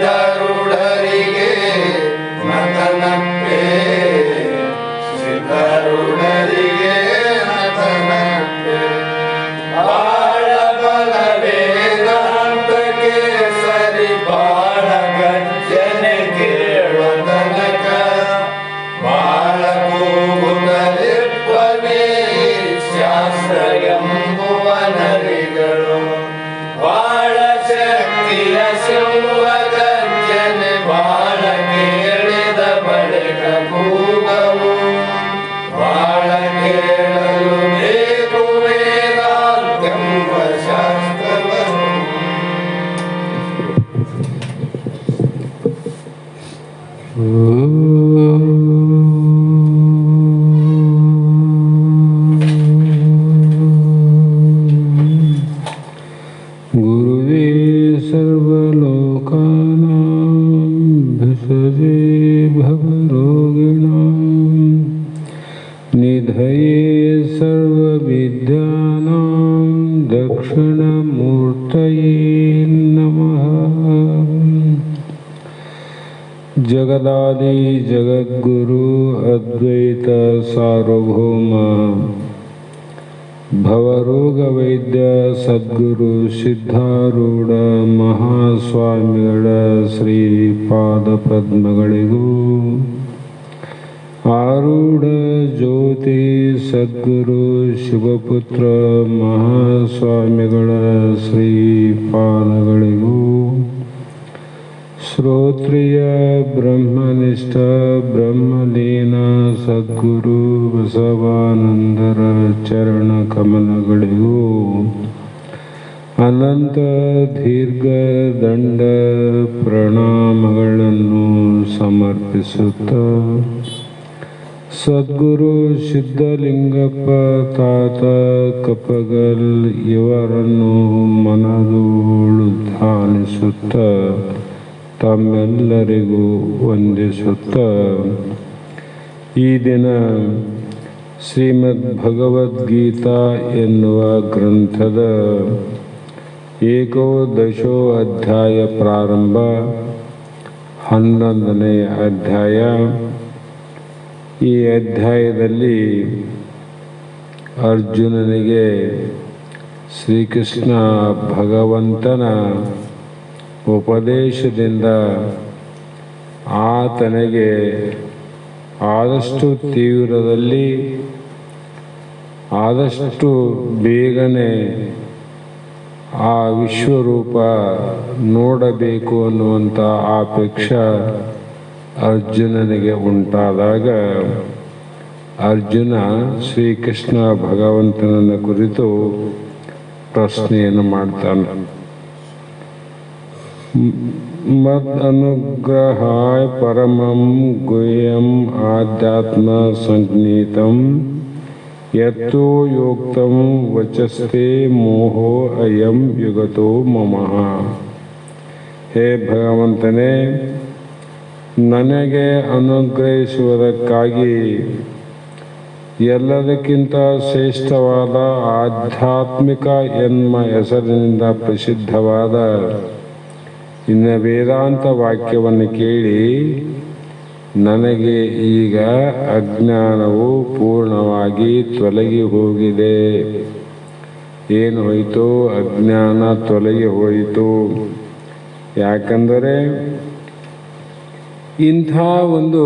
ಸಿದ್ಧಾರೂಢರಿಗೆ ನತನಪ್ಪೆ ಸಿದ್ಧಾರೂಢರಿಗೆ ನತನಪ್ಪೆ ಬಾಳ ಬಲ ವೇದಾಂತಕ್ಕೆ ಸರಿ ಬಾಳ ಗರ್ಜನೆ ಕೇಳುವ ತನಕ ಬಾಳ ಕೂಗುತ್ತಲಿಪ್ಪವೇ ಶಾಸ್ತ್ರ ಎಂಬುವ ನರಿಗಳು ಬಾಳ ಶಕ್ತಿಯ ಸಿಂಹ ಗರ್ಜನೆ ಬಾಳ ಕೇಳಿದ ಬಳಿಕ ಕೂಗವು ಬಾಳ ಕೇಳಲು ಬೇಕು ವೇದಾಂತೆಂಬ ಶಾಸ್ತ್ರವನ್ನು गुरुवे सर्वलोकानां भिषजे भवरोगिणां निधये सर्वविद्यानां दक्षिणमूर्तये नमः। जगदादि जगद्गुरु अद्वैत सार्वभौम ಭವರೋಗ ವೈದ್ಯ ಸದ್ಗುರು ಸಿದ್ಧಾರೂಢ ಮಹಾಸ್ವಾಮಿಗಳ ಶ್ರೀಪಾದ ಪದ್ಮಗಳಿಗೂ ಆರೂಢ ಜ್ಯೋತಿ ಸದ್ಗುರು ಶಿವಪುತ್ರ ಮಹಾಸ್ವಾಮಿಗಳ ಶ್ರೀಪಾದಗಳಿಗೂ ಶ್ರೋತ್ರಿಯ ಬ್ರಹ್ಮನಿಷ್ಠ ಬ್ರಹ್ಮಲೀನ ಸದ್ಗುರು ಬಸವಾನಂದರ ಚರಣ ಕಮಲಗಳಿಗೂ ಅನಂತ ದೀರ್ಘ ದಂಡ ಪ್ರಣಾಮಗಳನ್ನು ಸಮರ್ಪಿಸುತ್ತ ಸದ್ಗುರು ಸಿದ್ಧಲಿಂಗಪ್ಪ ತಾತ ಕಪ್ಪಗಲ್ ಇವರನ್ನು ಮನದೋಳು ಧ್ಯಾನಿಸುತ್ತ ತಮ್ಮೆಲ್ಲರಿಗೂ ವಂದಿಸುತ್ತ ಈ ದಿನ ಶ್ರೀಮದ್ ಭಗವದ್ಗೀತಾ ಎನ್ನುವ ಗ್ರಂಥದ ಏಕೋದಶೋ ಅಧ್ಯಾಯ ಪ್ರಾರಂಭ 11ನೇ ಅಧ್ಯಾಯ. ಈ ಅಧ್ಯಾಯದಲ್ಲಿ ಅರ್ಜುನನಿಗೆ ಶ್ರೀಕೃಷ್ಣ ಭಗವಂತನ ಉಪದೇಶದಿಂದ ಆತನಿಗೆ ಆದಷ್ಟು ತೀವ್ರದಲ್ಲಿ ಆದಷ್ಟು ಬೇಗನೆ ಆ ವಿಶ್ವರೂಪ ನೋಡಬೇಕು ಅನ್ನುವಂಥ ಅಪೇಕ್ಷೆ ಅರ್ಜುನನಿಗೆ ಉಂಟಾದಾಗ ಅರ್ಜುನ ಶ್ರೀಕೃಷ್ಣ ಭಗವಂತನನ್ನ ಕುರಿತು ಪ್ರಶ್ನೆಯನ್ನು ಮಾಡ್ತಾನೆ. ಮದ್ ಅನುಗ್ರಹಾಯ ಪರಮಂ ಗುಹ್ಯಂ ಆಧ್ಯಾತ್ಮ ಸಂಜ್ಞಿತಂ ಯತ್ತೋ ಯೋಕ್ತಂ ವಚಸ್ತೆ ಮೋಹೋ ಅಯಂ ಯುಗತೋ ಮಮಃ. ಹೇ ಭಗವಂತನೇ, ನನಗೆ ಅನುಗ್ರಹಿಸುವುದಕ್ಕಾಗಿ ಎಲ್ಲದಕ್ಕಿಂತ ಶ್ರೇಷ್ಠವಾದ ಆಧ್ಯಾತ್ಮಿಕ ಎನ್ನುವ ಹೆಸರಿನಿಂದ ಪ್ರಸಿದ್ಧವಾದ ಇನ್ನು ವೇದಾಂತ ವಾಕ್ಯವನ್ನು ಕೇಳಿ ನನಗೆ ಈಗ ಅಜ್ಞಾನವು ಪೂರ್ಣವಾಗಿ ತೊಲಗಿ ಹೋಗಿದೆ. ಏನು ಹೋಯಿತು? ಅಜ್ಞಾನ ತೊಲಗಿ ಹೋಯಿತು. ಯಾಕಂದರೆ ಇಂಥ ಒಂದು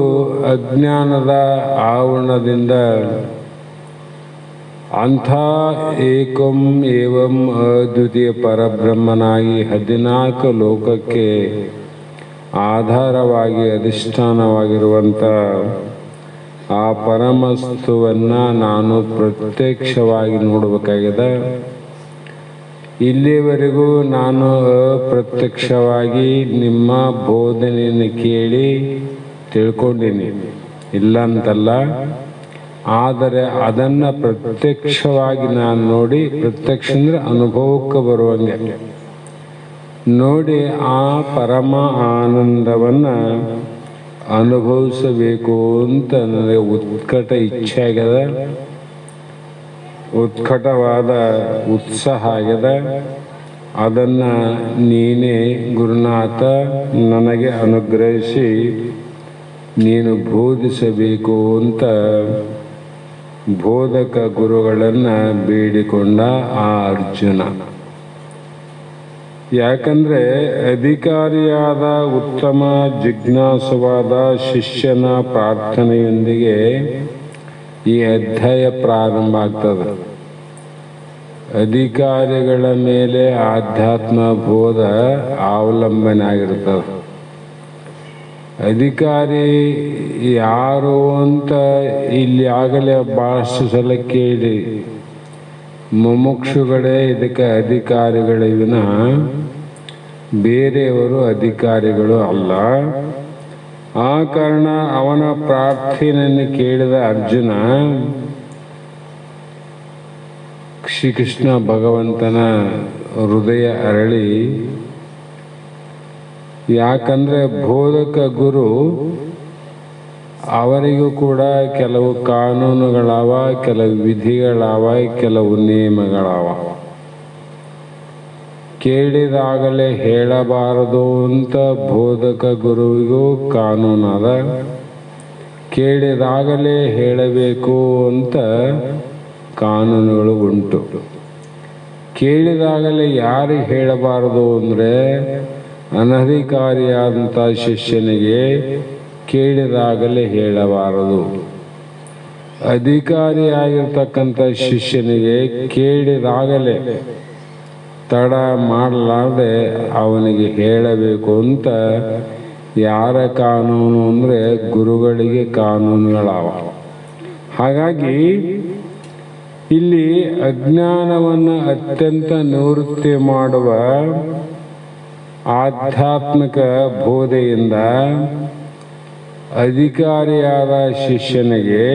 ಅಜ್ಞಾನದ ಆವರಣದಿಂದ ಅಂಥ ಏಕಂ ಏವಂ ಅದ್ವಿತೀಯ ಪರಬ್ರಹ್ಮನಾಗಿ 14 ಲೋಕಕ್ಕೆ ಆಧಾರವಾಗಿ ಅಧಿಷ್ಠಾನವಾಗಿರುವಂಥ ಆ ಪರಮಸ್ತುವನ್ನು ನಾನು ಪ್ರತ್ಯಕ್ಷವಾಗಿ ನೋಡಬೇಕಾಗಿದೆ. ಇಲ್ಲಿವರೆಗೂ ನಾನು ಅಪ್ರತ್ಯಕ್ಷವಾಗಿ ನಿಮ್ಮ ಬೋಧನೆಯನ್ನು ಕೇಳಿ ತಿಳ್ಕೊಂಡಿನಿ, ಇಲ್ಲ ಅಂತಲ್ಲ. ಆದರೆ ಅದನ್ನು ಪ್ರತ್ಯಕ್ಷವಾಗಿ ನಾನು ನೋಡಿ, ಪ್ರತ್ಯಕ್ಷ ಅಂದರೆ ಅನುಭವಕ್ಕೆ ಬರುವಂಗೆ ನೋಡಿ ಆ ಪರಮ ಆನಂದವನ್ನು ಅನುಭವಿಸಬೇಕು ಅಂತ ನನಗೆ ಉತ್ಕಟ ಇಚ್ಛೆ ಆಗ್ಯದ, ಉತ್ಕಟವಾದ ಉತ್ಸಾಹ ಆಗ್ಯದ. ಅದನ್ನು ನೀನೇ ಗುರುನಾಥ ನನಗೆ ಅನುಗ್ರಹಿಸಿ ನೀನು ಬೋಧಿಸಬೇಕು ಅಂತ ಬೋಧಕ ಗುರುಗಳನ್ನು ಬೇಡಿಕೊಂಡ ಆ ಅರ್ಜುನ. ಯಾಕಂದರೆ ಅಧಿಕಾರಿಯಾದ ಉತ್ತಮ ಜಿಜ್ಞಾಸುವಾದ ಶಿಷ್ಯನ ಪ್ರಾರ್ಥನೆಯೊಂದಿಗೆ ಈ ಅಧ್ಯಾಯ ಪ್ರಾರಂಭ ಆಗ್ತದೆ. ಅಧಿಕಾರಿಗಳ ಮೇಲೆ ಆಧ್ಯಾತ್ಮ ಬೋಧ ಅವಲಂಬನೆ ಆಗಿರ್ತದೆ. ಅಧಿಕಾರಿ ಯಾರು ಅಂತ ಇಲ್ಲಿ ಆಗಲೇ ಭಾಳಷ್ಟು ಸಲ ಕೇಳಿ ಮುಮುಕ್ಷುಗಳೇ ಇದಕ್ಕೆ ಅಧಿಕಾರಿಗಳೇ ವಿನಃ ಬೇರೆಯವರು ಅಧಿಕಾರಿಗಳು ಅಲ್ಲ. ಆ ಕಾರಣ ಅವನ ಪ್ರಾರ್ಥನೆಯನ್ನು ಕೇಳಿದ ಅರ್ಜುನ ಶ್ರೀಕೃಷ್ಣ ಭಗವಂತನ ಹೃದಯ ಅರಳಿ, ಯಾಕಂದರೆ ಬೋಧಕ ಗುರು ಅವರಿಗೂ ಕೂಡ ಕೆಲವು ಕಾನೂನುಗಳವ, ಕೆಲವು ವಿಧಿಗಳವ, ಕೆಲವು ನಿಯಮಗಳವ. ಕೇಳಿದಾಗಲೇ ಹೇಳಬಾರದು ಅಂತ ಬೋಧಕ ಗುರುವಿಗೂ ಕಾನೂನದ, ಕೇಳಿದಾಗಲೇ ಹೇಳಬೇಕು ಅಂತ ಕಾನೂನುಗಳು ಉಂಟು. ಕೇಳಿದಾಗಲೇ ಯಾರಿಗೆ ಹೇಳಬಾರದು ಅಂದರೆ ಅನಧಿಕಾರಿಯಾದಂಥ ಶಿಷ್ಯನಿಗೆ ಕೇಳಿದಾಗಲೇ ಹೇಳಬಾರದು. ಅಧಿಕಾರಿಯಾಗಿರ್ತಕ್ಕಂಥ ಶಿಷ್ಯನಿಗೆ ಕೇಳಿದಾಗಲೇ ತಡ ಮಾಡಲಾರದೆ ಅವನಿಗೆ ಹೇಳಬೇಕು ಅಂತ ಯಾರ ಕಾನೂನು ಅಂದರೆ ಗುರುಗಳಿಗೆ ಕಾನೂನುಗಳವ. ಹಾಗಾಗಿ ಇಲ್ಲಿ ಅಜ್ಞಾನವನ್ನು ಅತ್ಯಂತ ನಿವೃತ್ತಿ ಮಾಡುವ ಆಧ್ಯಾತ್ಮಿಕ ಬೋಧೆಯಿಂದ ಅಧಿಕಾರಿಯಾದ ಶಿಷ್ಯನಿಗೆ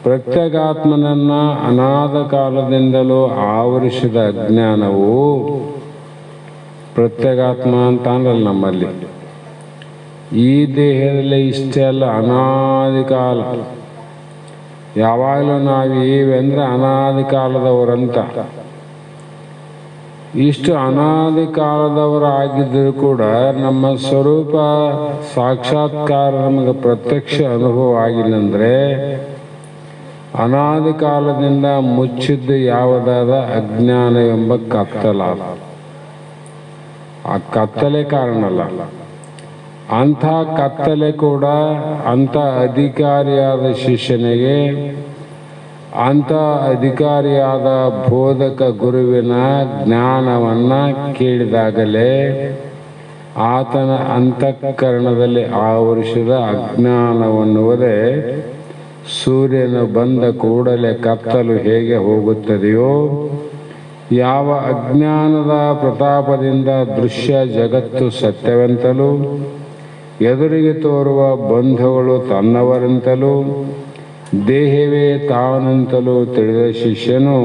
ಪ್ರತ್ಯಗಾತ್ಮನನ್ನು ಅನಾದ ಕಾಲದಿಂದಲೂ ಆವರಿಸಿದ ಅಜ್ಞಾನವು, ಪ್ರತ್ಯಗಾತ್ಮ ಅಂತ ಅನ್ನಲ್ಲ ನಮ್ಮಲ್ಲಿ, ಈ ದೇಹದಲ್ಲಿ ಇಷ್ಟೇ ಅಲ್ಲ, ಅನಾದಿ ಕಾಲ ಯಾವಾಗಲೂ ನಾವೀವೆ ಅಂದರೆ ಅನಾದಿ ಕಾಲದವರಂತ. ಇಷ್ಟು ಅನಾದಿ ಕಾಲದವರಾಗಿದ್ದರೂ ಕೂಡ ನಮ್ಮ ಸ್ವರೂಪ ಸಾಕ್ಷಾತ್ಕಾರ ನಮಗೆ ಪ್ರತ್ಯಕ್ಷ ಅನುಭವ ಆಗಿಲ್ಲ ಅಂದರೆ ಅನಾದಿ ಕಾಲದಿಂದ ಮುಚ್ಚಿದ್ದು ಯಾವುದಾದ ಅಜ್ಞಾನ ಎಂಬ ಕತ್ತಲಾದ. ಆ ಕತ್ತಲೆ ಕಾರಣ ಅಲ್ಲ, ಅಂಥ ಕತ್ತಲೆ ಕೂಡ ಅಂಥ ಅಧಿಕಾರಿಯಾದ ಶಿಷ್ಯನಿಗೆ, ಅಂಥ ಅಧಿಕಾರಿಯಾದ ಬೋಧಕ ಗುರುವಿನ ಜ್ಞಾನವನ್ನು ಕೇಳಿದಾಗಲೇ ಆತನ ಅಂತಃಕರಣದಲ್ಲಿ ಆವರಿಸಿದ ಅಜ್ಞಾನವನ್ನುವುದೇ ಸೂರ್ಯನು ಬಂದ ಕೂಡಲೇ ಕತ್ತಲು ಹೇಗೆ ಹೋಗುತ್ತದೆಯೋ, ಯಾವ ಅಜ್ಞಾನದ ಪ್ರತಾಪದಿಂದ ದೃಶ್ಯ ಜಗತ್ತು ಸತ್ಯವೆಂತಲೂ ಎದುರಿಗೆ ತೋರುವ ಬಂಧುಗಳು ತನ್ನವರೆಂತಲೂ ದೇಹವೇ ತಾನೆಂತಲೂ ತಿಳಿದ ಶಿಷ್ಯನು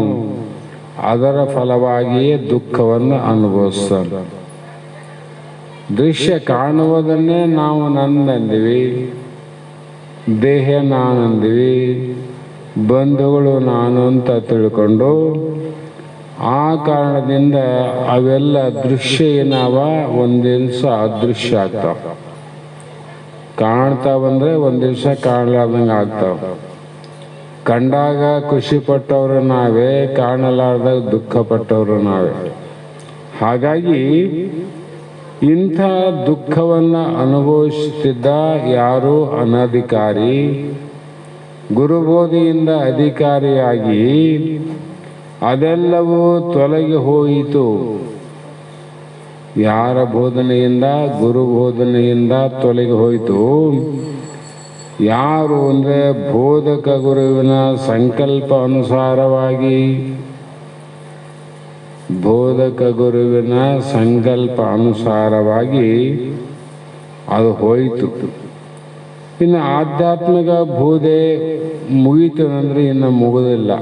ಅದರ ಫಲವಾಗಿಯೇ ದುಃಖವನ್ನು ಅನುಭವಿಸ್ತಾನೆ. ದೃಶ್ಯ ಕಾಣುವುದನ್ನೇ ನಾವು ನಂದಂದಿವಿ, ದೇಹ ನಾನಂದಿವಿ, ಬಂಧುಗಳು ನಾನು ಅಂತ ತಿಳ್ಕೊಂಡು ಆ ಕಾರಣದಿಂದ ಅವೆಲ್ಲ ದೃಶ್ಯ ಏನವ ಒಂದು ದಿವಸ ಅದೃಶ್ಯ ಆಗ್ತಾವ. ಕಾಣ್ತಾ ಬಂದರೆ ಒಂದು ದಿವಸ ಕಾಣಲಾರ್ದಂಗೆ ಆಗ್ತಾವ. ಕಂಡಾಗ ಖುಷಿ ಪಟ್ಟವರು ನಾವೇ, ಕಾಣಲಾರ್ದಾಗ ದುಃಖ ಪಟ್ಟವರು ನಾವೇ. ಹಾಗಾಗಿ ಇಂಥ ದುಃಖವನ್ನು ಅನುಭವಿಸುತ್ತಿದ್ದ ಯಾರು ಅನಧಿಕಾರಿ ಗುರುಬೋಧಿಯಿಂದ ಅಧಿಕಾರಿಯಾಗಿ ಅದೆಲ್ಲವೂ ತೊಲಗಿ ಹೋಯಿತು. ಯಾರ ಬೋಧನೆಯಿಂದ? ಗುರು ಬೋಧನೆಯಿಂದ ತೊಲಗಿ ಹೋಯಿತು. ಯಾರು ಅಂದರೆ ಬೋಧಕ ಗುರುವಿನ ಸಂಕಲ್ಪ ಅನುಸಾರವಾಗಿ, ಬೋಧಕ ಗುರುವಿನ ಸಂಕಲ್ಪ ಅನುಸಾರವಾಗಿ ಅದು ಹೋಯಿತು. ಇನ್ನು ಆಧ್ಯಾತ್ಮಿಕ ಬೋಧೆ ಮುಗೀತು ಅಂದರೆ ಇನ್ನು ಮುಗುದಿಲ್ಲ.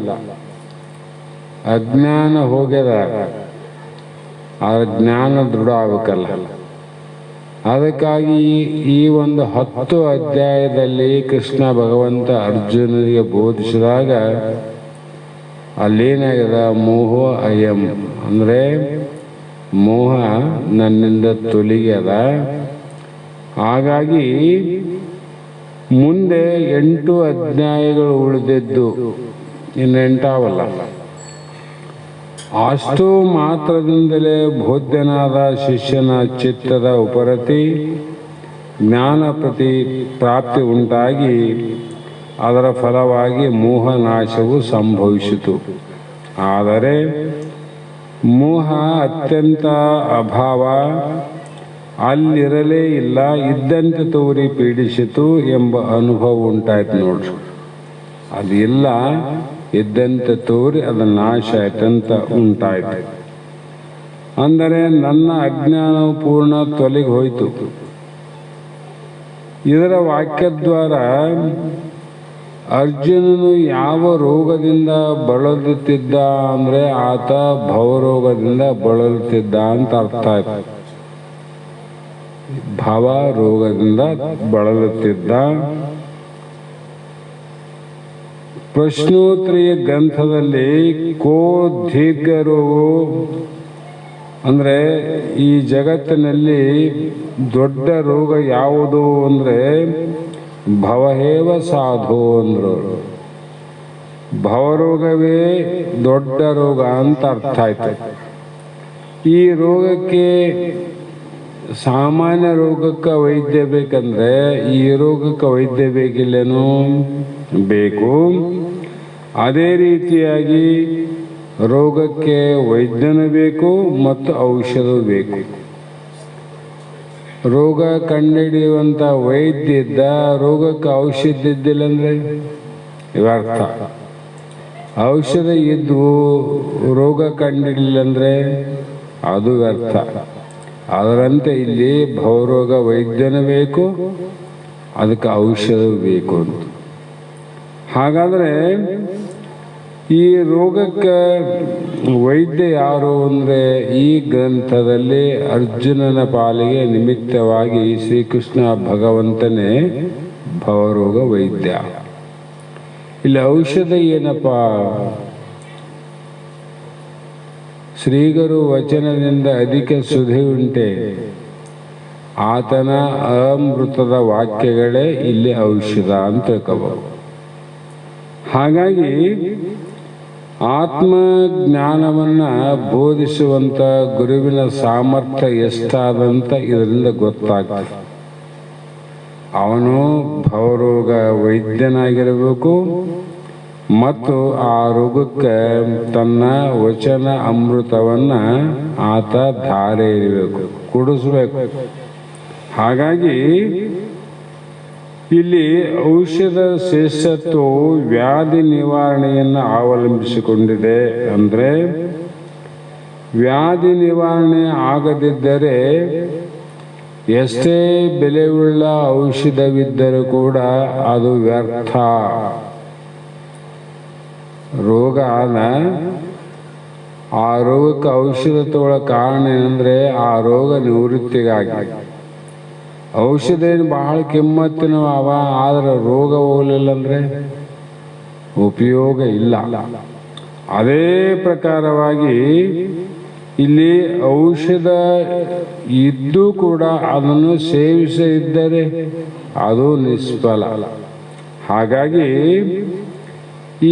ಅಜ್ಞಾನ ಹೋಗ್ಯದ, ಆ ಜ್ಞಾನ ದೃಢ ಆಗಬೇಕಲ್ಲ. ಅದಕ್ಕಾಗಿ ಈ ಒಂದು 10 ಅಧ್ಯಾಯದಲ್ಲಿ ಕೃಷ್ಣ ಭಗವಂತ ಅರ್ಜುನನಿಗೆ ಬೋಧಿಸಿದಾಗ ಅಲ್ಲೇನಾಗ್ಯದ ಮೋಹ ಅಯಂ ಅಂದರೆ ಮೋಹ ನನ್ನಿಂದ ತೊಲಗ್ಯದ. ಹಾಗಾಗಿ ಮುಂದೆ 8 ಅಧ್ಯಾಯಗಳು ಉಳಿದಿದ್ದು, ಇನ್ನು 8 ಅವಲ್ಲ. ಅಷ್ಟು ಮಾತ್ರದಿಂದಲೇ ಬೋಧ್ಯನಾದ ಶಿಷ್ಯನ ಚಿತ್ತದ ಉಪರತಿ ಜ್ಞಾನ ಪ್ರಾಪ್ತಿ ಉಂಟಾಗಿ ಅದರ ಫಲವಾಗಿ ಮೋಹನಾಶವು ಸಂಭವಿಸಿತು. ಆದರೆ ಮೋಹ ಅತ್ಯಂತ ಅಭಾವ, ಅಲ್ಲಿರಲೇ ಇಲ್ಲ, ಇದ್ದಂತೆ ತೋರಿ ಪೀಡಿಸಿತು ಎಂಬ ಅನುಭವ ಉಂಟಾಯ್ತು ನೋಡ್ರಿ. ಅದಿಲ್ಲ, ಇದ್ದಂತೆ ತೋರಿ ಅದು ನಾಶ ಆಯ್ತಂತ ಉಂಟಾಯ್ತು. ಅಂದರೆ ನನ್ನ ಅಜ್ಞಾನವು ಪೂರ್ಣ ತೊಲಗಿ ಹೋಯಿತು. ಇದರ ವಾಕ್ಯದ್ವಾರ ಅರ್ಜುನನು ಯಾವ ರೋಗದಿಂದ ಬಳಲುತ್ತಿದ್ದ ಅಂದರೆ ಆತ ಭವರೋಗದಿಂದ ಬಳಲುತ್ತಿದ್ದ ಅಂತ ಅರ್ಥ ಆಯ್ತು. ಭವ ರೋಗದಿಂದ ಬಳಲುತ್ತಿದ್ದ. ಪ್ರಶ್ನೋತ್ತರಿಯ ಗ್ರಂಥದಲ್ಲಿ ಕೋ ದೀರ್ಘ ರೋಗ ಅಂದರೆ ಈ ಜಗತ್ತಿನಲ್ಲಿ ದೊಡ್ಡ ರೋಗ ಯಾವುದು ಅಂದರೆ ಭವಹೇವ ಸಾಧು ಅಂದರು. ಭವರೋಗವೇ ದೊಡ್ಡ ರೋಗ ಅಂತ ಅರ್ಥ ಆಯ್ತು. ಈ ರೋಗಕ್ಕೆ ಸಾಮಾನ್ಯ ರೋಗಕ್ಕೆ ವೈದ್ಯ ಬೇಕಂದ್ರೆ ಈ ರೋಗಕ್ಕೆ ವೈದ್ಯ ಬೇಕಿಲ್ಲೇನೋ? ಬೇಕು. ಅದೇ ರೀತಿಯಾಗಿ ರೋಗಕ್ಕೆ ವೈದ್ಯನೂ ಬೇಕು ಮತ್ತು ಔಷಧ ಬೇಕು. ರೋಗ ಕಂಡುಹಿಡಿಯುವಂಥ ವೈದ್ಯ ಇದ್ದ, ರೋಗಕ್ಕೆ ಔಷಧ ಇದ್ದಿಲ್ಲ ಅಂದರೆ ವ್ಯರ್ಥ. ಔಷಧ ಇದ್ವು ರೋಗ ಕಂಡುಹಿಡಿಲಿಲ್ಲ ಅಂದರೆ ಅದು ವ್ಯರ್ಥ. ಅದರಂತೆ ಇಲ್ಲಿ ಭವರೋಗ ವೈದ್ಯನೂ ಬೇಕು, ಅದಕ್ಕೆ ಔಷಧವೂ ಬೇಕು ಅಂತ. ಹಾಗಾದರೆ ಈ ರೋಗಕ್ಕೆ ವೈದ್ಯ ಯಾರು ಅಂದರೆ ಈ ಗ್ರಂಥದಲ್ಲಿ ಅರ್ಜುನನ ಪಾಲಿಗೆ ನಿಮಿತ್ತವಾಗಿ ಶ್ರೀಕೃಷ್ಣ ಭಗವಂತನೇ ಭವರೋಗ ವೈದ್ಯ. ಇಲ್ಲಿ ಔಷಧ ಏನಪ್ಪ? ಶ್ರೀಗುರು ವಚನದಿಂದ ಅಧಿಕ ಸುಧೆ ಉಂಟೆ. ಆತನ ಅಮೃತದ ವಾಕ್ಯಗಳೇ ಇಲ್ಲಿ ಔಷಧ ಅಂತ ತಿಳ್ಕೋಬಹುದು. ಹಾಗಾಗಿ ಆತ್ಮಜ್ಞಾನವನ್ನು ಬೋಧಿಸುವಂಥ ಗುರುವಿನ ಸಾಮರ್ಥ್ಯ ಎಷ್ಟಾದಂತ ಇದರಿಂದ ಗೊತ್ತಾಗ್ತದೆ. ಅವನು ಭವರೋಗ ವೈದ್ಯನಾಗಿರಬೇಕು ಮತ್ತು ಆ ರೋಗಕ್ಕೆ ತನ್ನ ವಚನ ಅಮೃತವನ್ನು ಆತ ಧಾರೆ ಇರಬೇಕು, ಕುಡಿಸ್ಬೇಕು. ಹಾಗಾಗಿ ಇಲ್ಲಿ ಔಷಧ ಶ್ರೇಷ್ಠತ್ವವು ವ್ಯಾಧಿ ನಿವಾರಣೆಯನ್ನು ಅವಲಂಬಿಸಿಕೊಂಡಿದೆ. ಅಂದರೆ ವ್ಯಾಧಿ ನಿವಾರಣೆ ಆಗದಿದ್ದರೆ ಎಷ್ಟೇ ಬೆಲೆಯುಳ್ಳ ಔಷಧವಿದ್ದರೂ ಕೂಡ ಅದು ವ್ಯರ್ಥ. ರೋಗ ಆದ ಆ ರೋಗಕ್ಕೆ ಔಷಧ ತಗೊಳ್ಳೋ ಕಾರಣ ಏನಂದರೆ ಆ ರೋಗ ನಿವೃತ್ತಿಗಾಗಿ. ಔಷಧ ಏನು ಬಹಳ ಕಿಮ್ಮತ್ತಿನವ ಅವ, ಆದರೆ ರೋಗ ಹೋಗಲಿಲ್ಲ ಅಂದರೆ ಉಪಯೋಗ ಇಲ್ಲ. ಅದೇ ಪ್ರಕಾರವಾಗಿ ಇಲ್ಲಿ ಔಷಧ ಇದ್ದು ಕೂಡ ಅದನ್ನು ಸೇವಿಸದಿದ್ದರೆ ಅದು ನಿಷ್ಫಲ. ಹಾಗಾಗಿ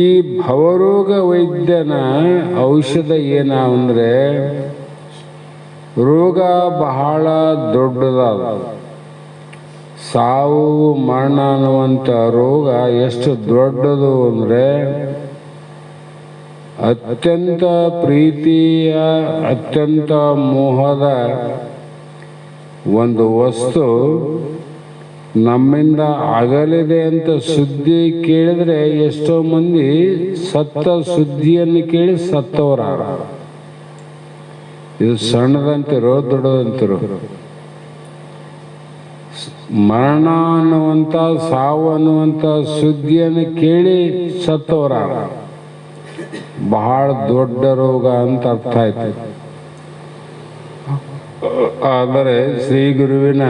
ಈ ಭವರೋಗ ವೈದ್ಯನ ಔಷಧ ಏನಂದರೆ ರೋಗ ಬಹಳ ದೊಡ್ಡದಾದ. ಸಾವು ಮರಣ ಅನ್ನುವಂಥ ರೋಗ ಎಷ್ಟು ದೊಡ್ಡದು ಅಂದರೆ ಅತ್ಯಂತ ಪ್ರೀತಿಯ ಅತ್ಯಂತ ಮೋಹದ ಒಂದು ವಸ್ತು ನಮ್ಮಿಂದ ಅಗಲಿದೆ ಅಂತ ಸುದ್ದಿ ಕೇಳಿದ್ರೆ ಎಷ್ಟೋ ಮಂದಿ ಸತ್ತ ಸುದ್ದಿಯನ್ನು ಕೇಳಿ ಸತ್ತವರ. ಇದು ಸಣ್ಣದಂತಿರೋ ದೊಡ್ಡದಂತಿರೋ ಮರಣ ಅನ್ನುವಂಥ ಸಾವು ಅನ್ನುವಂಥ ಸುದ್ದಿಯನ್ನು ಕೇಳಿ ಸತ್ತವರ ಬಹಳ ದೊಡ್ಡ ರೋಗ ಅಂತ ಅರ್ಥ ಆಯ್ತು. ಆದರೆ ಶ್ರೀ ಗುರುವಿನ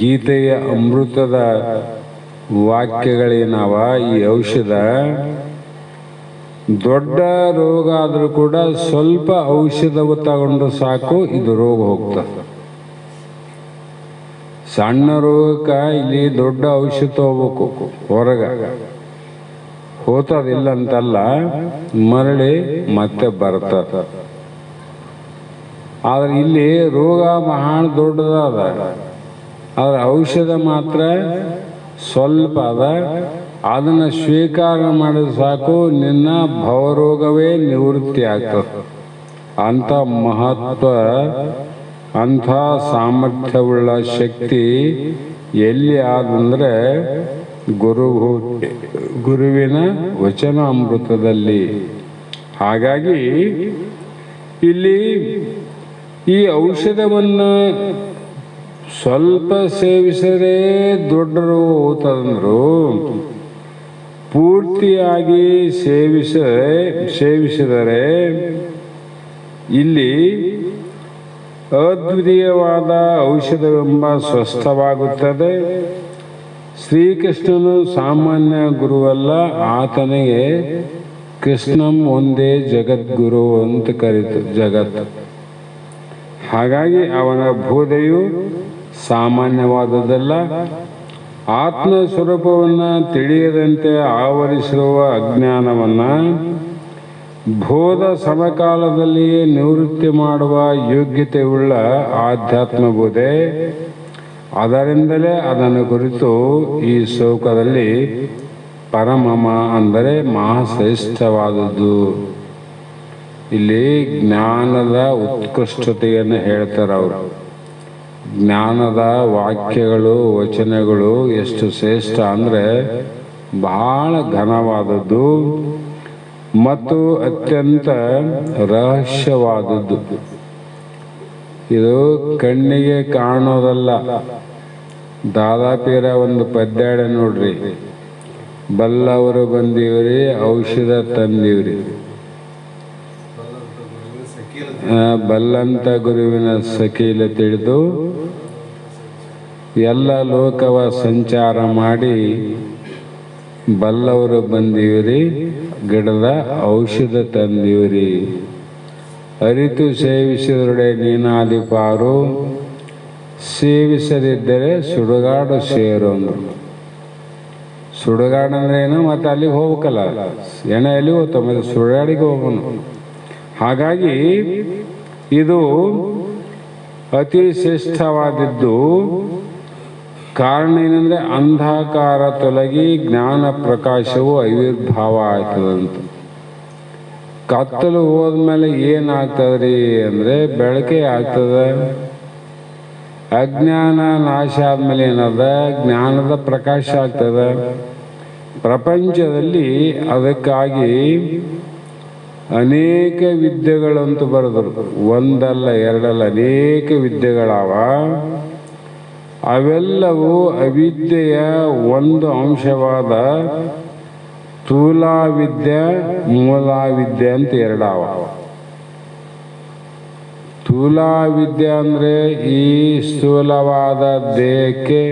ಗೀತೆಯ ಅಮೃತದ ವಾಕ್ಯಗಳೇನವ, ಈ ಔಷಧ ದೊಡ್ಡ ರೋಗ ಆದರೂ ಕೂಡ ಸ್ವಲ್ಪ ಔಷಧವು ತಗೊಂಡು ಸಾಕು, ಇದು ರೋಗ ಹೋಗ್ತದೆ. ಸಣ್ಣ ರೋಗಕ್ಕೆ ಇಲ್ಲಿ ದೊಡ್ಡ ಔಷಧ ತಗೋಬೇಕು, ಹೊರಗೆ ಹೋತದಿಲ್ಲ ಅಂತಲ್ಲ, ಮರಳಿ ಮತ್ತೆ ಬರ್ತದೆ. ಆದ್ರೆ ಇಲ್ಲಿ ರೋಗ ಬಹಳ ದೊಡ್ಡದಾದ, ಆದ್ರೆ ಔಷಧ ಮಾತ್ರ ಸ್ವಲ್ಪ ಅದ. ಅದನ್ನು ಸ್ವೀಕಾರ ಮಾಡಿದ ಸಾಕು, ನಿನ್ನ ಭವರೋಗವೇ ನಿವೃತ್ತಿ ಆಗ್ತದೆ. ಅಂಥ ಮಹತ್ವ, ಅಂಥ ಸಾಮರ್ಥ್ಯವುಳ್ಳ ಶಕ್ತಿ ಎಲ್ಲಿ ಆದಂದ್ರೆ ಗುರುವಿನ ವಚನಾಮೃತದಲ್ಲಿ. ಹಾಗಾಗಿ ಇಲ್ಲಿ ಈ ಔಷಧವನ್ನು ಸ್ವಲ್ಪ ಸೇವಿಸಿದರೆ ದೊಡ್ಡ ರೋಗ ಹೋಗ್ತದಂದ್ರು, ಪೂರ್ತಿಯಾಗಿ ಸೇವಿಸಿದರೆ ಇಲ್ಲಿ ಅದ್ವಿತೀಯವಾದ ಔಷಧವೆಂಬ ಸ್ವಸ್ಥವಾಗುತ್ತದೆ. ಶ್ರೀಕೃಷ್ಣನು ಸಾಮಾನ್ಯ ಗುರುವಲ್ಲ, ಆತನಿಗೆ ಕೃಷ್ಣಂ ಒಂದೇ ಜಗದ್ಗುರು ಅಂತ ಕರೀತು ಜಗತ್ತು. ಹಾಗಾಗಿ ಅವನ ಬೋಧೆಯು ಸಾಮಾನ್ಯವಾದದ್ದಲ್ಲ. ಆತ್ಮ ಸ್ವರೂಪವನ್ನು ತಿಳಿಯದಂತೆ ಆವರಿಸಿರುವ ಅಜ್ಞಾನವನ್ನು ಬೋಧ ಸಮಕಾಲದಲ್ಲಿಯೇ ನಿವೃತ್ತಿ ಮಾಡುವ ಯೋಗ್ಯತೆಯುಳ್ಳ ಆಧ್ಯಾತ್ಮ ಬೋಧೆ. ಅದರಿಂದಲೇ ಅದನ್ನು ಕುರಿತು ಈ ಶ್ಲೋಕದಲ್ಲಿ ಪರಮಮ ಅಂದರೆ ಮಹಾಶ್ರೇಷ್ಠವಾದದ್ದು. ಇಲ್ಲಿ ಜ್ಞಾನದ ಉತ್ಕೃಷ್ಟತೆಯನ್ನು ಹೇಳ್ತಾರೆ ಅವರು. ಜ್ಞಾನದ ವಾಕ್ಯಗಳು, ವಚನಗಳು ಎಷ್ಟು ಶ್ರೇಷ್ಠ ಅಂದರೆ ಬಹಳ ಘನವಾದದ್ದು ಮತ್ತು ಅತ್ಯಂತ ರಹಸ್ಯವಾದದ್ದು. ಇದು ಕಣ್ಣಿಗೆ ಕಾಣೋದಲ್ಲ. ದಾದಾಪೀರ ಒಂದು ಪದ್ಯಾಡ ನೋಡ್ರಿ, ಬಲ್ಲವರು ಬಂದೀವ್ರಿ, ಔಷಧ ತಂದೀವ್ರಿ. ಬಲ್ಲಂತ ಗುರುವಿನ ಸಕೀಲ ತಿಳಿದು ಎಲ್ಲ ಲೋಕವ ಸಂಚಾರ ಮಾಡಿ ಬಲ್ಲವರು ಬಂದೀವ್ರಿ, ಗಿಡದ ಔಷಧ ತಂದೀವ್ರಿ. ಅರಿತು ಸೇವಿಸಿದೊಡೆ ನೀನಾದಿಪಾರು, ಸೇವಿಸದಿದ್ದರೆ ಸುಡುಗಾಡು ಸೇರು ಅಂದ್ರು. ಸುಡುಗಾಡು ಅಂದ್ರೆ ಏನು? ಮತ್ತೆ ಅಲ್ಲಿಗೆ ಹೋಗ್ಬೇಕಲ್ಲ, ಎಣ್ಣೆ ಎಲ್ಲಿ ಹೋಗ್ತಾವ, ಮತ್ತೆ ಸುಡುಗಾಡಿಗೆ ಹೋಗೋಣ. ಹಾಗಾಗಿ ಇದು ಅತಿ ಶ್ರೇಷ್ಠವಾದದ್ದು. ಕಾರಣ ಏನಂದ್ರೆ ಅಂಧಕಾರ ತೊಲಗಿ ಜ್ಞಾನ ಪ್ರಕಾಶವು ಆವಿರ್ಭಾವ ಆಗ್ತದಂತ. ಕತ್ತಲು ಹೋದ್ಮೇಲೆ ಏನಾಗ್ತದ್ರಿ ಅಂದ್ರೆ ಬೆಳಕೆ ಆಗ್ತದ. ಅಜ್ಞಾನ ನಾಶ ಆದ್ಮೇಲೆ ಏನದ? ಜ್ಞಾನದ ಪ್ರಕಾಶ ಆಗ್ತದ. ಪ್ರಪಂಚದಲ್ಲಿ ಅದಕ್ಕಾಗಿ ಅನೇಕ ವಿದ್ಯೆಗಳಂತೂ ಬರೆದರು. ಒಂದಲ್ಲ ಎರಡಲ್ಲ, ಅನೇಕ ವಿದ್ಯೆಗಳವ. ಅವೆಲ್ಲವೂ ಅವಿದ್ಯೆಯ ಒಂದು ಅಂಶವಾದ ಸ್ಥೂಲಾವಿದ್ಯೆ, ಮೂಲಾವಿದ್ಯೆ ಅಂತ ಎರಡವ. ಸ್ಥೂಲಾವಿದ್ಯೆ ಅಂದರೆ ಈ ಸ್ಥೂಲವಾದ ದೇಹಕ್ಕೆ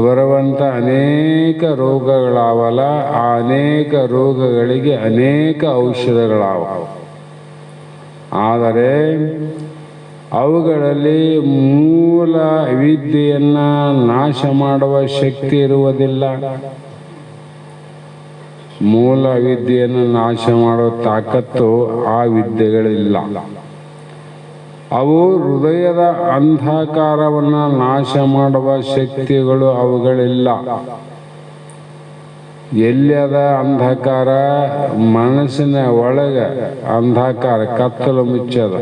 ಬರುವಂಥ ಅನೇಕ ರೋಗಗಳಾವಲ್ಲ, ಆ ಅನೇಕ ರೋಗಗಳಿಗೆ ಅನೇಕ ಔಷಧಗಳಾವ. ಆದರೆ ಅವುಗಳಲ್ಲಿ ಮೂಲ ವಿದ್ಯೆಯನ್ನು ನಾಶ ಮಾಡುವ ಶಕ್ತಿ ಇರುವುದಿಲ್ಲ. ಮೂಲ ವಿದ್ಯೆಯನ್ನು ನಾಶ ಮಾಡುವ ತಾಕತ್ತು ಆ ವಿದ್ಯೆಗಳಿಲ್ಲ. ಅವು ಹೃದಯದ ಅಂಧಕಾರವನ್ನು ನಾಶ ಮಾಡುವ ಶಕ್ತಿಗಳು ಅವುಗಳಿಲ್ಲ. ಎಲ್ಲಿಯದ ಅಂಧಕಾರ? ಮನಸ್ಸಿನ ಒಳಗೆ ಅಂಧಕಾರ, ಕತ್ತಲು ಮುಚ್ಚದ.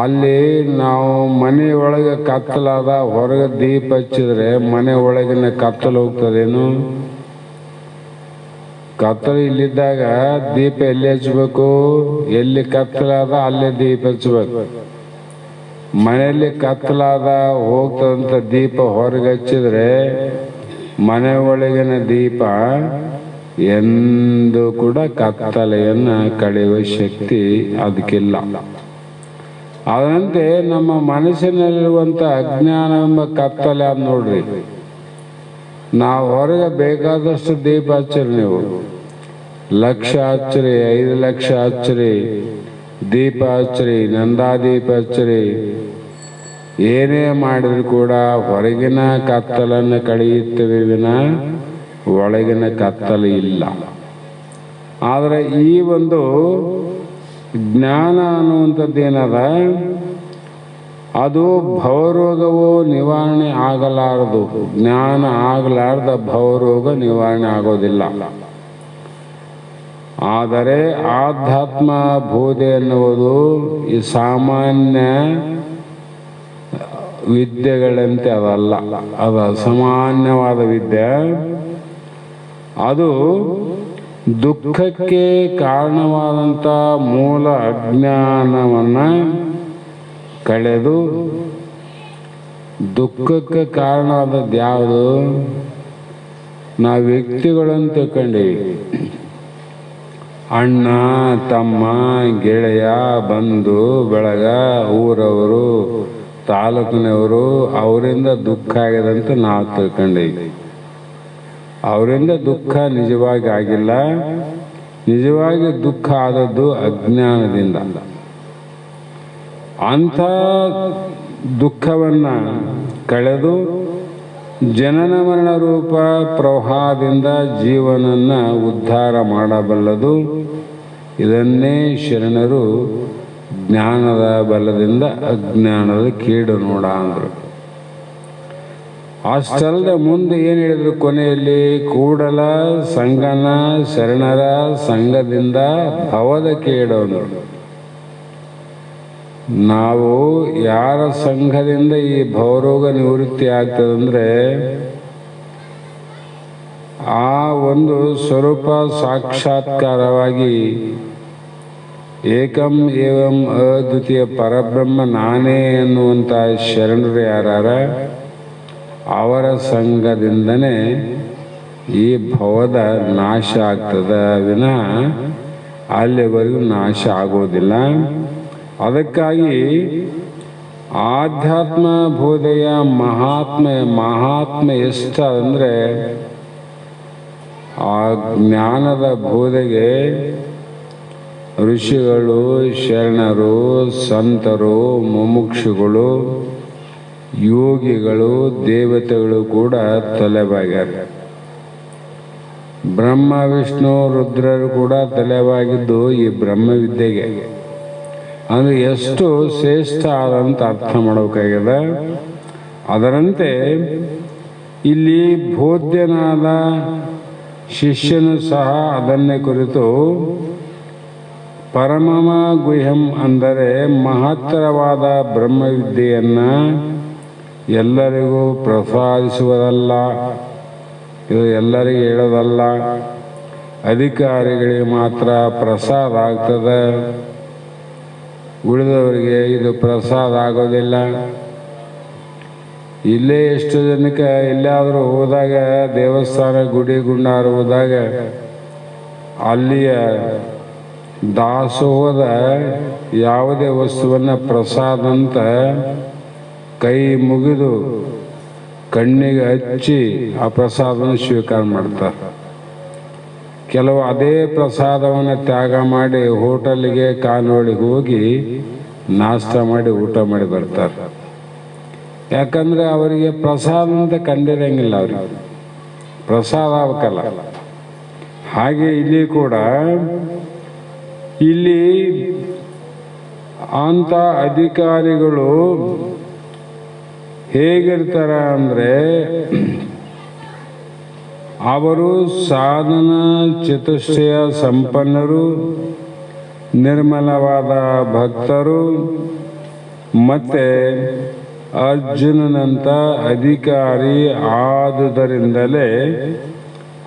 ಅಲ್ಲಿ ನಾವು ಮನೆಯೊಳಗೆ ಕತ್ತಲಾದ, ಹೊರಗೆ ದೀಪ ಹಚ್ಚಿದ್ರೆ ಮನೆ ಒಳಗಿನ ಕತ್ತಲು ಹೋಗ್ತದೇನು? ಕತ್ತಲು ಇಲ್ಲಿದ್ದಾಗ ದೀಪ ಎಲ್ಲಿ ಹಚ್ಚಬೇಕು? ಎಲ್ಲಿ ಕತ್ತಲಾದ ಅಲ್ಲೇ ದೀಪ ಹಚ್ಚಬೇಕು. ಮನೆಯಲ್ಲಿ ಕತ್ತಲಾದ ಹೋಗ್ತದಂತ ದೀಪ ಹೊರಗೆ ಹಚ್ಚಿದ್ರೆ ಮನೆ ಒಳಗಿನ ದೀಪ ಎಂದು ಕೂಡ ಕತ್ತಲೆಯನ್ನು ಕಳೆಯುವ ಶಕ್ತಿ ಅದಕ್ಕಿಲ್ಲ. ಅದರಂತೆ ನಮ್ಮ ಮನಸ್ಸಿನಲ್ಲಿರುವಂಥ ಅಜ್ಞಾನ ಎಂಬ ಕತ್ತಲೆ ಅದು ನೋಡ್ರಿ. ನಾವು ಹೊರಗೆ ಬೇಕಾದಷ್ಟು ದೀಪ ಹಚ್ಚಿರಿ ನೀವು, ಲಕ್ಷ ಹಚ್ಚ್ರಿ, 5 ಲಕ್ಷ ಹಚ್ಚ್ರಿ, ದೀಪ ಹಚ್ಚ್ರಿ, ನಂದಾದೀಪ ಹಚ್ಚ್ರಿ, ಏನೇ ಮಾಡಿದ್ರು ಕೂಡ ಹೊರಗಿನ ಕತ್ತಲನ್ನು ಕಳೆಯುತ್ತವೆ ವಿನ ಒಳಗಿನ ಕತ್ತಲು ಇಲ್ಲ. ಆದರೆ ಈ ಒಂದು ಜ್ಞಾನ ಅನ್ನುವಂಥದ್ದೇನದ, ಅದು ಭವರೋಗವು ನಿವಾರಣೆ ಆಗಲಾರದು. ಜ್ಞಾನ ಆಗಲಾರ್ದ ಭವರೋಗ ನಿವಾರಣೆ ಆಗೋದಿಲ್ಲ. ಆದರೆ ಆಧ್ಯಾತ್ಮ ಬೋಧೆ ಎನ್ನುವುದು ಈ ಸಾಮಾನ್ಯ ವಿದ್ಯೆಗಳಂತೆ ಅದಲ್ಲ. ಅದು ಅಸಾಮಾನ್ಯವಾದ ವಿದ್ಯೆ. ಅದು ದುಃಖಕ್ಕೆ ಕಾರಣವಾದಂಥ ಮೂಲ ಅಜ್ಞಾನವನ್ನು ಕಳೆದು, ದುಃಖಕ್ಕೆ ಕಾರಣವಾದದ್ದು ಯಾವುದು? ನಾವು ವ್ಯಕ್ತಿಗಳನ್ನು ತಿಳ್ಕೊಂಡೀವಿ. ಅಣ್ಣ, ತಮ್ಮ, ಗೆಳೆಯ, ಬಂಧು ಬಳಗ, ಊರವರು, ತಾಲೂಕಿನವರು, ಅವರಿಂದ ದುಃಖ ಆಗಿದೆ ಅಂತ ನಾವು ತಿಳ್ಕೊಂಡೀವಿ. ಅವರಿಂದ ದುಃಖ ನಿಜವಾಗಿ ಆಗಿಲ್ಲ. ನಿಜವಾಗಿ ದುಃಖ ಆದದ್ದು ಅಜ್ಞಾನದಿಂದ. ಅಂಥ ದುಃಖವನ್ನು ಕಳೆದು ಜನನ ಮರಣ ರೂಪ ಪ್ರವಾಹದಿಂದ ಜೀವನನ್ನು ಉದ್ಧಾರ ಮಾಡಬಲ್ಲದು. ಇದನ್ನೇ ಶರಣರು ಜ್ಞಾನದ ಬಲದಿಂದ ಅಜ್ಞಾನದ ಕೀಡು ನೋಡ ಅಂದರು. ಅಷ್ಟಲ್ಲದೆ ಮುಂದೆ ಏನು ಹೇಳಿದ್ರು ಕೊನೆಯಲ್ಲಿ? ಕೂಡಲ ಸಂಗನ ಶರಣರ ಸಂಘದಿಂದ ಭವದ ಕೇಡು ಅಂದರು. ನಾವು ಯಾರ ಸಂಘದಿಂದ ಈ ಭವರೋಗ ನಿವೃತ್ತಿ ಆಗ್ತದಂದ್ರೆ, ಆ ಒಂದು ಸ್ವರೂಪ ಸಾಕ್ಷಾತ್ಕಾರವಾಗಿ ಏಕಂ ಏವಂ ಅದ್ವಿತೀಯ ಪರಬ್ರಹ್ಮ ನಾನೇ ಎನ್ನುವಂಥ ಶರಣರು ಯಾರ, ಅವರ ಸಂಘದಿಂದನೇ ಈ ಭವದ ನಾಶ ಆಗ್ತದ ವಿನ ಅಲ್ಲಿವರೆಗೂ ನಾಶ ಆಗೋದಿಲ್ಲ. ಅದಕ್ಕಾಗಿ ಆಧ್ಯಾತ್ಮ ಬೋಧೆಯ ಮಹಾತ್ಮೆ ಎಷ್ಟು ಅಂದರೆ, ಆ ಜ್ಞಾನದ ಬೋಧೆಗೆ ಋಷಿಗಳು, ಶರಣರು, ಸಂತರು, ಮುಮುಕ್ಷುಗಳು, ಯೋಗಿಗಳು, ದೇವತೆಗಳು ಕೂಡ ತಲೆಬಾಗ್ಯಾರ. ಬ್ರಹ್ಮ, ವಿಷ್ಣು, ರುದ್ರರು ಕೂಡ ತಲೆಬಾಗಿದ್ದು ಈ ಬ್ರಹ್ಮವಿದ್ಯೆಗೆ. ಅಂದರೆ ಎಷ್ಟು ಶ್ರೇಷ್ಠ ಆದಂತ ಅರ್ಥ ಮಾಡಬೇಕಾಗಿದೆ. ಅದರಂತೆ ಇಲ್ಲಿ ಬೋಧ್ಯನಾದ ಶಿಷ್ಯನು ಸಹ ಅದನ್ನೇ ಕುರಿತು ಪರಮಮ ಗುಹ್ಯಂ ಅಂದರೆ ಮಹತ್ತರವಾದ ಬ್ರಹ್ಮವಿದ್ಯೆಯನ್ನು ಎಲ್ಲರಿಗೂ ಪ್ರಸಾದಿಸುವುದಲ್ಲ, ಇದು ಎಲ್ಲರಿಗೂ ಹೇಳೋದಲ್ಲ, ಅಧಿಕಾರಿಗಳಿಗೆ ಮಾತ್ರ ಪ್ರಸಾದ ಆಗ್ತದೆ, ಉಳಿದವರಿಗೆ ಇದು ಪ್ರಸಾದ ಆಗೋದಿಲ್ಲ. ಇಲ್ಲೇ ಎಷ್ಟು ಜನಕ್ಕೆ ಎಲ್ಲಾದರೂ ಹೋದಾಗ, ದೇವಸ್ಥಾನ ಗುಡಿ ಗುಂಡಾರು ಹೋದಾಗ, ಅಲ್ಲಿಯ ದಾಸೋಹದ ಯಾವುದೇ ವಸ್ತುವನ್ನು ಪ್ರಸಾದ ಅಂತ ಕೈ ಮುಗಿದು ಕಣ್ಣಿಗೆ ಹಚ್ಚಿ ಆ ಪ್ರಸಾದವನ್ನು ಸ್ವೀಕಾರ ಮಾಡ್ತಾರೆ. ಕೆಲವು ಅದೇ ಪ್ರಸಾದವನ್ನು ತ್ಯಾಗ ಮಾಡಿ ಹೋಟೆಲ್ಗೆ ಕಾನೋಳಿಗೆ ಹೋಗಿ ನಾಷ್ಟ ಮಾಡಿ ಊಟ ಮಾಡಿ ಬರ್ತಾರೆ. ಯಾಕಂದರೆ ಅವರಿಗೆ ಪ್ರಸಾದ ಅಂತ ಕಂಡಿರಂಗಿಲ್ಲ, ಅವ್ರಿಗೆ ಪ್ರಸಾದ ಆಗಬೇಕಲ್ಲ. ಹಾಗೆ ಇಲ್ಲಿ ಕೂಡ ಇಲ್ಲಿ ಅಂಥ ಅಧಿಕಾರಿಗಳು ಹೇಗಿರ್ತಾರ ಅಂದರೆ, ಅವರು ಸಾಧನ ಚತುಷ್ಟಯ ಸಂಪನ್ನರು, ನಿರ್ಮಲವಾದ ಭಕ್ತರು, ಮತ್ತೆ ಅರ್ಜುನನಂಥ ಅಧಿಕಾರಿ ಆದುದರಿಂದಲೇ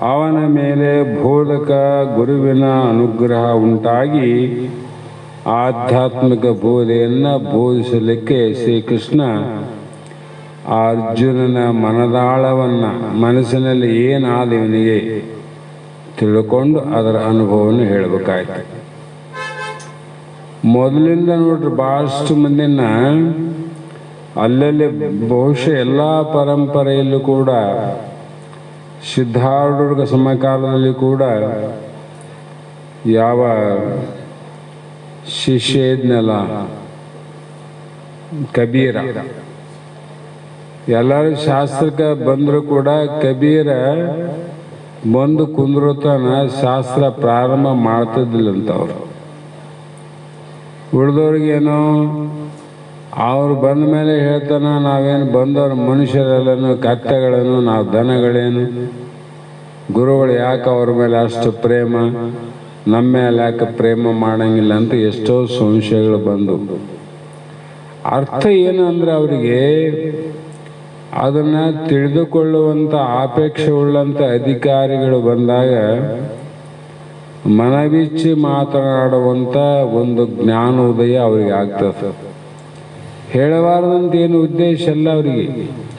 ಅವನ ಮೇಲೆ ಬೋಧಕ ಗುರುವಿನ ಅನುಗ್ರಹ ಉಂಟಾಗಿ ಆಧ್ಯಾತ್ಮಿಕ ಬೋಧೆಯನ್ನು ಬೋಧಿಸಲಿಕ್ಕೆ ಶ್ರೀಕೃಷ್ಣ ಅರ್ಜುನನ ಮನದಾಳವನ್ನು, ಮನಸ್ಸಿನಲ್ಲಿ ಏನಾದ ಇವನಿಗೆ ತಿಳ್ಕೊಂಡು ಅದರ ಅನುಭವವನ್ನು ಹೇಳಬೇಕಾಯ್ತು. ಮೊದಲಿಂದ ನೋಡ್ರಿ ಭಾಳಷ್ಟು ಮಂದಿನ ಅಲ್ಲಲ್ಲಿ ಬಹುಶಃ ಎಲ್ಲ ಪರಂಪರೆಯಲ್ಲೂ ಕೂಡ ಸಿದ್ಧಾರೂಢರ ಸಮಕಾಲದಲ್ಲಿ ಕೂಡ ಯಾವ ಶಿಷ್ಯ ಇದ್ನಲ್ಲ ಕಬೀರ, ಎಲ್ಲರೂ ಶಾಸ್ತ್ರಕ್ಕೆ ಬಂದರೂ ಕೂಡ ಕಬೀರ ಬಂದು ಕುಂದ್ರತನ ಶಾಸ್ತ್ರ ಪ್ರಾರಂಭ ಮಾಡ್ತಿದ್ದಿಲ್ಲಂತ ಅವರು. ಉಳಿದವ್ರಿಗೇನು ಅವ್ರು ಬಂದ ಮೇಲೆ ಹೇಳ್ತಾನ, ನಾವೇನು ಬಂದವ್ರು ಮನುಷ್ಯರೆಲ್ಲನು ಕತ್ತೆಗಳನ್ನು, ನಾವು ದನಗಳೇನು, ಗುರುಗಳು ಯಾಕೆ ಅವ್ರ ಮೇಲೆ ಅಷ್ಟು ಪ್ರೇಮ, ನಮ್ಮ ಮೇಲೆ ಯಾಕೆ ಪ್ರೇಮ ಮಾಡಂಗಿಲ್ಲ ಅಂತ ಎಷ್ಟೋ ಸಂಶಯಗಳು ಬಂದು. ಅರ್ಥ ಏನು ಅಂದರೆ ಅವರಿಗೆ ಅದನ್ನು ತಿಳಿದುಕೊಳ್ಳುವಂಥ ಅಪೇಕ್ಷೆ ಉಳ್ಳಂಥ ಅಧಿಕಾರಿಗಳು ಬಂದಾಗ ಮನಬಿಚ್ಚಿ ಮಾತನಾಡುವಂಥ ಒಂದು ಜ್ಞಾನೋದಯ ಅವರಿಗೆ ಆಗ್ತದೆ. ಹೇಳಬಾರ್ದಂತ ಏನು ಉದ್ದೇಶ ಅಲ್ಲ, ಅವರಿಗೆ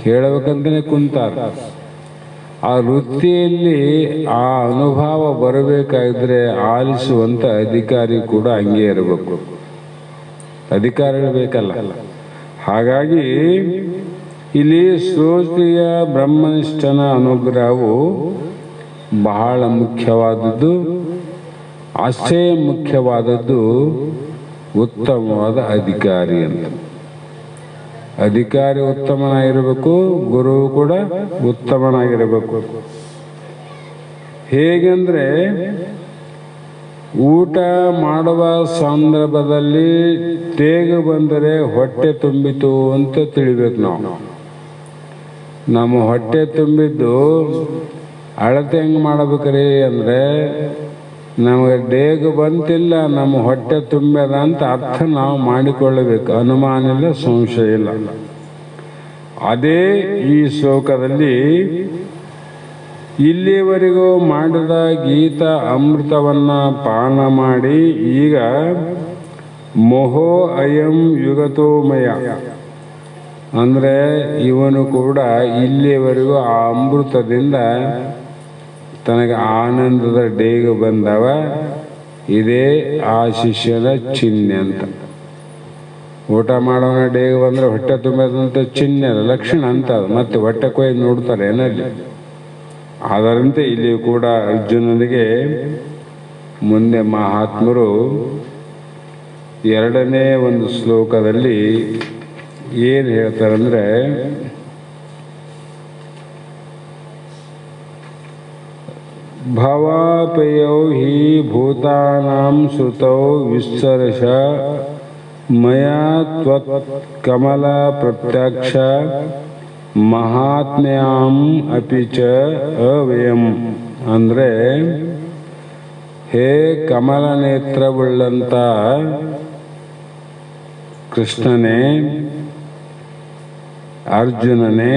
ಹೇಳಬೇಕಂತಲೇ ಕುಂತಾರ. ಆ ವೃತ್ತಿಯಲ್ಲಿ ಆ ಅನುಭವ ಬರಬೇಕಾಗಿದ್ರೆ ಆಲಿಸುವಂಥ ಅಧಿಕಾರಿ ಕೂಡ ಹಂಗೆ ಇರಬೇಕು, ಅಧಿಕಾರಿಗಳು ಬೇಕಲ್ಲ. ಹಾಗಾಗಿ ಇಲ್ಲಿ ಶ್ರೋತ್ರಿಯ ಬ್ರಹ್ಮನಿಷ್ಠನ ಅನುಗ್ರಹವು ಬಹಳ ಮುಖ್ಯವಾದದ್ದು. ಅಷ್ಟೇ ಮುಖ್ಯವಾದದ್ದು ಉತ್ತಮವಾದ ಅಧಿಕಾರಿ ಅಂತ. ಅಧಿಕಾರಿ ಉತ್ತಮನಾಗಿರಬೇಕು, ಗುರು ಕೂಡ ಉತ್ತಮನಾಗಿರಬೇಕು. ಹೇಗೆಂದರೆ ಊಟ ಮಾಡುವ ಸಂದರ್ಭದಲ್ಲಿ ತೇಗು ಬಂದರೆ ಹೊಟ್ಟೆ ತುಂಬಿತು ಅಂತ ತಿಳಿಬೇಕು ನಾವು. ನಮ್ಮ ಹೊಟ್ಟೆ ತುಂಬಿದ್ದು ಅಳತೆ ಹೆಂಗೆ ಮಾಡ್ಬೇಕ್ರಿ ಅಂದರೆ ನಮಗೆ ಡೇಗು ಬಂತಿಲ್ಲ, ನಮ್ಮ ಹೊಟ್ಟೆ ತುಂಬ್ಯದ ಅಂತ ಅರ್ಥ ನಾವು ಮಾಡಿಕೊಳ್ಳಬೇಕು. ಅನುಮಾನ ಇಲ್ಲ, ಸಂಶಯ ಇಲ್ಲ. ಅದೇ ಈ ಶ್ಲೋಕದಲ್ಲಿ ಇಲ್ಲಿಯವರೆಗೂ ಮಾಡಿದ ಗೀತ ಅಮೃತವನ್ನು ಪಾನ ಮಾಡಿ ಈಗ ಮೋಹೋ ಅಯಂ ಯುಗತೋಮಯ ಅಂದರೆ ಇವನು ಕೂಡ ಇಲ್ಲಿಯವರೆಗೂ ಆ ಅಮೃತದಿಂದ ತನಗೆ ಆನಂದದ ಡೇಗು ಬಂದವ. ಇದೇ ಆ ಶಿಷ್ಯನ ಚಿಹ್ನೆ ಅಂತ. ಊಟ ಮಾಡೋನ ಡೇಗು ಬಂದರೆ ಹೊಟ್ಟೆ ತುಂಬದಂತ ಚಿಹ್ನೆ ಲಕ್ಷಣ ಅಂತ. ಮತ್ತೆ ಹೊಟ್ಟೆ ಕೊಯ್ದು ನೋಡ್ತಾರೆ ಏನಲ್ಲಿ. ಅದರಂತೆ ಇಲ್ಲಿ ಕೂಡ ಅರ್ಜುನನಿಗೆ ಮುಂದೆ ಮಹಾತ್ಮರು ಎರಡನೇ ಒಂದು ಶ್ಲೋಕದಲ್ಲಿ ಏನು ಹೇಳ್ತಾರಂದ್ರೆ, ಭವಾಪಯೌ ಹಿ ಭೂತಾನಾಂ ಶ್ರುತೌ ವಿಸ್ತರಶ ಮಯಾ ತ್ವತ್ ಕಮಲ ಪ್ರತ್ಯಕ್ಷ ಮಹಾತ್ಮ್ಯಾಂ ಅಪಿ ಚ ಅವ್ಯಯಂ ಅಂದರೆ, ಹೇ ಕಮಲ ನೇತ್ರವುಳ್ಳಂಥ ಕೃಷ್ಣನೇ, ಅರ್ಜುನನೇ,